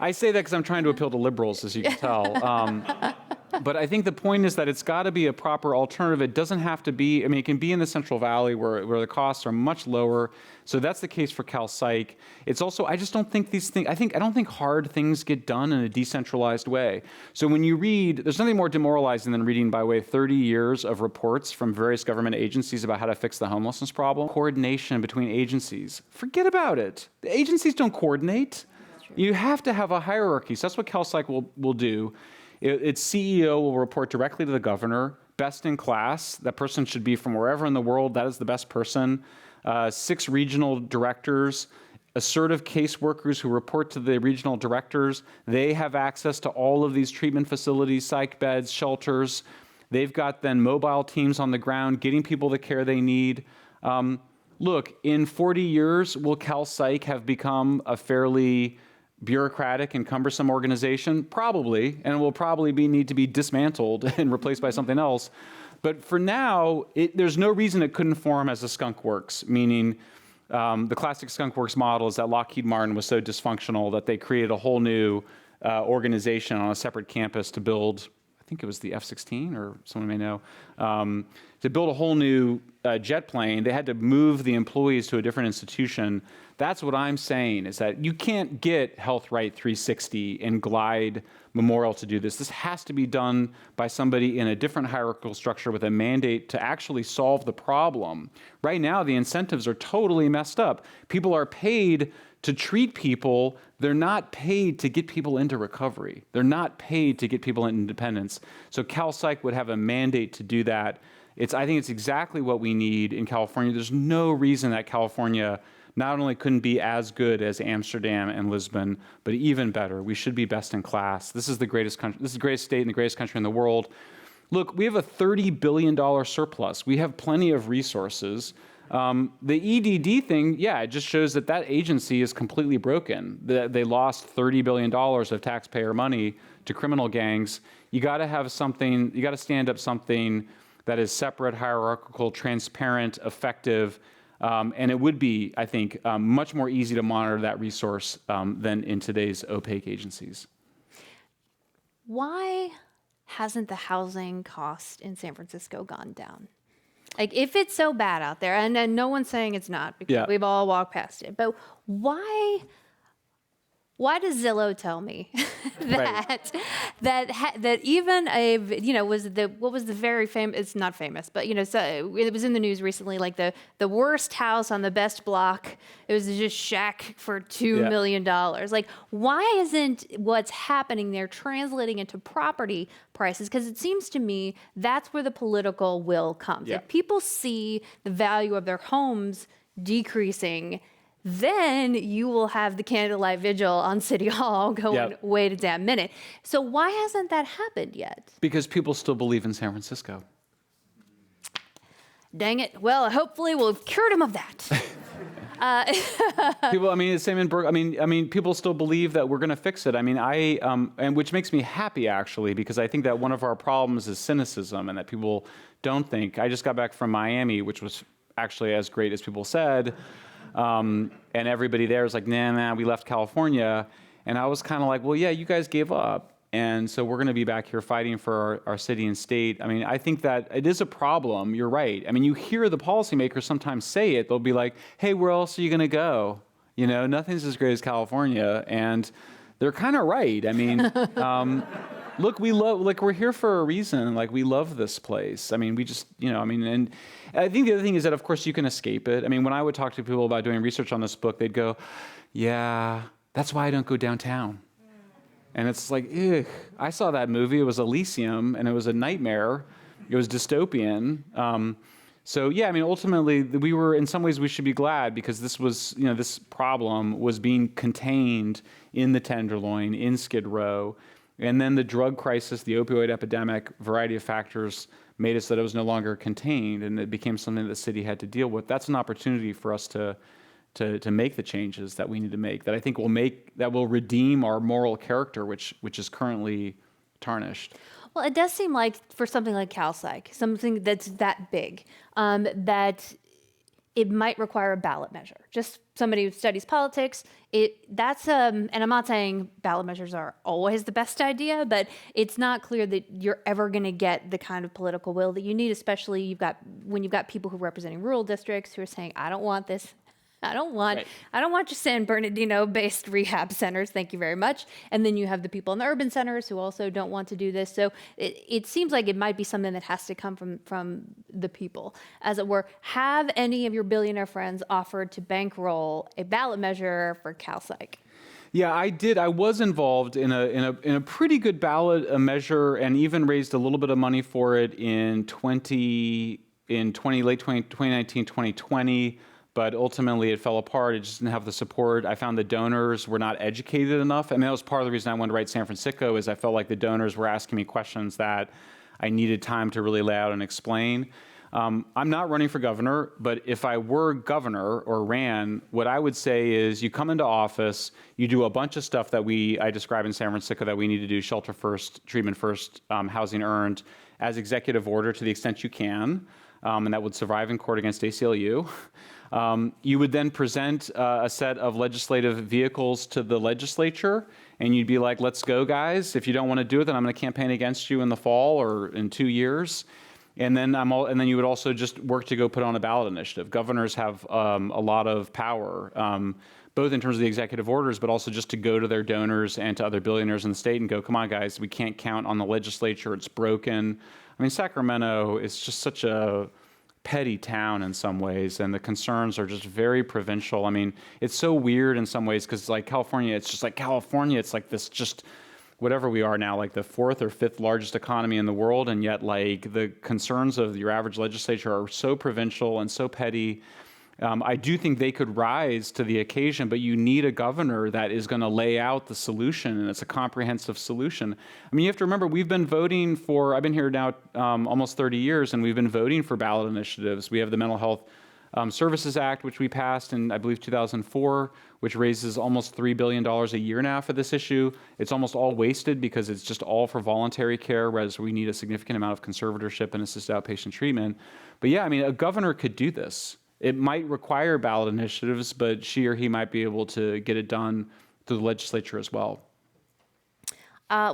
I say that because I'm trying to appeal to liberals, as you can tell. But I think the point is that it's got to be a proper alternative. It doesn't have to be, it can be in the Central Valley where the costs are much lower. So that's the case for Cal Psych. It's also, I just don't think these things, I don't think hard things get done in a decentralized way. So when you read, there's nothing more demoralizing than reading by way of 30 years of reports from various government agencies about how to fix the homelessness problem. Coordination between agencies. Forget about it. The agencies don't coordinate. You have to have a hierarchy. So that's what Cal Psych will do. Its CEO will report directly to the governor, best in class. That person should be from wherever in the world. That is the best person. 6 regional directors, assertive caseworkers who report to the regional directors. They have access to all of these treatment facilities, psych beds, shelters. They've got then mobile teams on the ground getting people the care they need. Look, in 40 years, will Cal Psych have become a fairly bureaucratic and cumbersome organization? Probably, and it will probably need to be dismantled and replaced by something else. But for now, there's no reason it couldn't form as a skunk works, meaning the classic skunk works model is that Lockheed Martin was so dysfunctional that they created a whole new organization on a separate campus to build, I think it was the F-16, or someone may know, to build a whole new jet plane. They had to move the employees to a different institution. That's what I'm saying, is that you can't get Health Right 360 and Glide Memorial to do this. This has to be done by somebody in a different hierarchical structure with a mandate to actually solve the problem. Right now, the incentives are totally messed up. People are paid to treat people. They're not paid to get people into recovery. They're not paid to get people into independence. So Cal Psych would have a mandate to do that. I think it's exactly what we need in California. There's no reason that California not only couldn't be as good as Amsterdam and Lisbon, but even better. We should be best in class. This is the greatest country. This is the greatest state and the greatest country in the world. Look, we have a $30 billion surplus. We have plenty of resources. The EDD thing, it just shows that agency is completely broken. They lost $30 billion of taxpayer money to criminal gangs. You got to have something, you got to stand up something that is separate, hierarchical, transparent, effective, and it would be, I think, much more easy to monitor that resource than in today's opaque agencies. Why hasn't the housing cost in San Francisco gone down? Like, if it's so bad out there, and no one's saying it's not, because we've all walked past it, but why does Zillow tell me that even what was the very famous, it's not famous, but so it was in the news recently, like the worst house on the best block, it was just shack for $2 million. Like, why isn't what's happening there translating into property prices? Because it seems to me that's where the political will comes. If people see the value of their homes decreasing, then you will have the candlelight vigil on City Hall going, Yep. wait a damn minute. So why hasn't that happened yet? Because people still believe in San Francisco. Dang it. Well, hopefully we'll have cured him of that. People, I mean, the same in Berkeley. I mean, people still believe that we're going to fix it. I mean, and which makes me happy actually, because I think that one of our problems is cynicism, and that people don't think. I just got back from Miami, which was actually as great as people said, and everybody there is like, nah, we left California, and I was kind of like, well, yeah, you guys gave up. And so we're going to be back here fighting for our city and state. I mean, I think that it is a problem. You're right. I mean, you hear the policymakers sometimes say it. They'll be like, hey, where else are you going to go? You know, nothing's as great as California. And they're kind of right. I mean, look, we're here for a reason. Like, we love this place. I mean, we just, you know, I mean, and I think the other thing is that, of course, you can escape it. I mean, when I would talk to people about doing research on this book, they'd go, yeah, that's why I don't go downtown. And it's like, ugh. I saw that movie. It was Elysium, and it was a nightmare. It was dystopian. So yeah, I mean, ultimately, we were, in some ways, we should be glad, because this was, you know, this problem was being contained in the Tenderloin, in Skid Row, and then the drug crisis, the opioid epidemic, variety of factors made it so that it was no longer contained, and it became something that the city had to deal with. That's an opportunity for us to make the changes that we need to make, that I think will redeem our moral character, which is currently tarnished. Well, it does seem like for something like CalPsych, something that's that big, that it might require a ballot measure. Just somebody who studies politics, and I'm not saying ballot measures are always the best idea, but it's not clear that you're ever going to get the kind of political will that you need, especially when you've got people who are representing rural districts who are saying, I don't want this. I don't want your San Bernardino-based rehab centers. Thank you very much. And then you have the people in the urban centers who also don't want to do this. So it seems like it might be something that has to come from the people, as it were. Have any of your billionaire friends offered to bankroll a ballot measure for CalPsych? Yeah, I did. I was involved in a pretty good ballot measure, and even raised a little bit of money for it in 2019, 2020. But ultimately it fell apart. It just didn't have the support. I found the donors were not educated enough. I mean, that was part of the reason I wanted to write San Francisco, is I felt like the donors were asking me questions that I needed time to really lay out and explain. I'm not running for governor, but if I were governor or ran, what I would say is you come into office, you do a bunch of stuff that I describe in San Francisco that we need to do: shelter first, treatment first, housing earned, as executive order to the extent you can, and that would survive in court against ACLU. You would then present a set of legislative vehicles to the legislature, and you'd be like, let's go, guys. If you don't want to do it, then I'm going to campaign against you in the fall or in 2 years. And then you would also just work to go put on a ballot initiative. Governors have a lot of power, both in terms of the executive orders, but also just to go to their donors and to other billionaires in the state and go, come on, guys, we can't count on the legislature. It's broken. I mean, Sacramento is just such a petty town in some ways, and the concerns are just very provincial. I mean, it's so weird in some ways, because like California, it's just like California. It's like this, just whatever we are now, like the 4th or 5th largest economy in the world, and yet like the concerns of your average legislature are so provincial and so petty. I do think they could rise to the occasion, but you need a governor that is going to lay out the solution, and it's a comprehensive solution. I mean, you have to remember, I've been here now almost 30 years, and we've been voting for ballot initiatives. We have the Mental Health Services Act, which we passed in, I believe, 2004, which raises almost $3 billion a year now for this issue. It's almost all wasted because it's just all for voluntary care, whereas we need a significant amount of conservatorship and assisted outpatient treatment. But yeah, I mean, a governor could do this. It might require ballot initiatives, but she or he might be able to get it done through the legislature as well.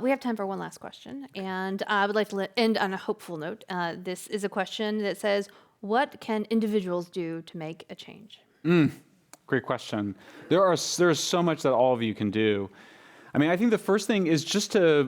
We have time for one last question, and I would like to end on a hopeful note. This is a question that says, what can individuals do to make a change? Great question. There's so much that all of you can do. I mean, I think the first thing is just to,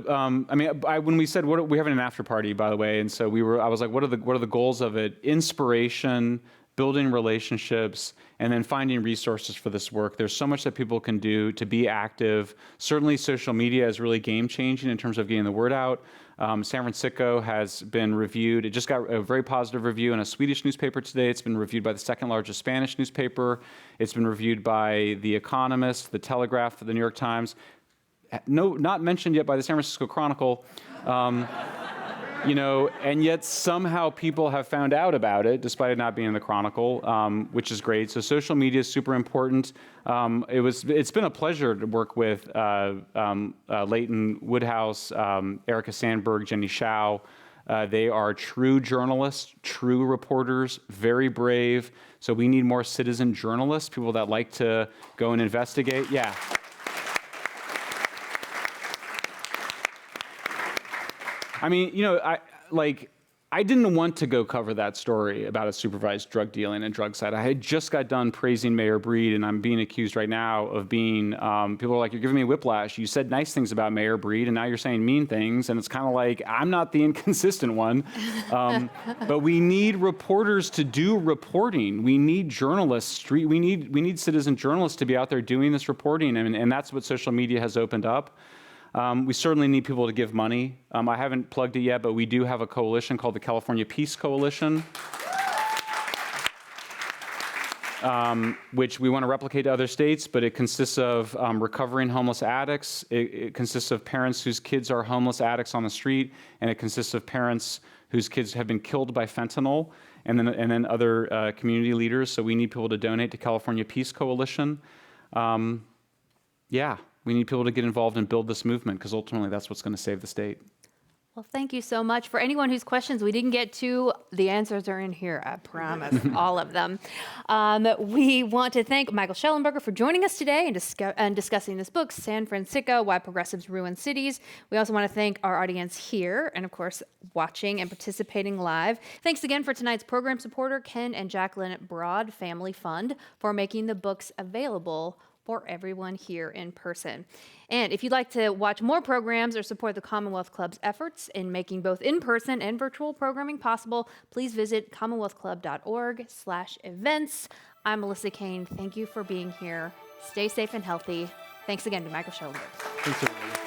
when we said, we're having an after party, by the way, and so I was like, what are the goals of it? Inspiration, building relationships, and then finding resources for this work. There's so much that people can do to be active. Certainly social media is really game-changing in terms of getting the word out. San Francisco has been reviewed. It just got a very positive review in a Swedish newspaper today. It's been reviewed by the second largest Spanish newspaper. It's been reviewed by The Economist, The Telegraph, the New York Times. No, not mentioned yet by the San Francisco Chronicle. And yet somehow people have found out about it, despite it not being in the Chronicle, which is great. So social media is super important. It's been a pleasure to work with Leighton Woodhouse, Erica Sandberg, Jenny Shao. They are true journalists, true reporters, very brave. So we need more citizen journalists, people that like to go and investigate. Yeah. I mean, I didn't want to go cover that story about a supervised drug dealing and drug side. I had just got done praising Mayor Breed, and I'm being accused right now of being, people are like, you're giving me whiplash. You said nice things about Mayor Breed, and now you're saying mean things, and it's kind of like, I'm not the inconsistent one. But we need reporters to do reporting. We need journalists, we need citizen journalists to be out there doing this reporting, and that's what social media has opened up. We certainly need people to give money. I haven't plugged it yet, but we do have a coalition called the California Peace Coalition, which we want to replicate to other states, but it consists of recovering homeless addicts. It consists of parents whose kids are homeless addicts on the street, and it consists of parents whose kids have been killed by fentanyl, and then other community leaders. So we need people to donate to California Peace Coalition. We need people to get involved and build this movement, because ultimately that's what's going to save the state. Well, thank you so much. For anyone whose questions we didn't get to, the answers are in here, I promise, all of them. We want to thank Michael Shellenberger for joining us today and discussing this book, San Francisco, Why Progressives Ruin Cities. We also want to thank our audience here and, of course, watching and participating live. Thanks again for tonight's program supporter, Ken and Jacqueline Broad Family Fund, for making the books available for everyone here in person. And if you'd like to watch more programs or support the Commonwealth Club's efforts in making both in-person and virtual programming possible, please visit commonwealthclub.org/events. I'm Melissa Kane. Thank you for being here. Stay safe and healthy. Thanks again to Michael Schellenberger. Thanks, everybody.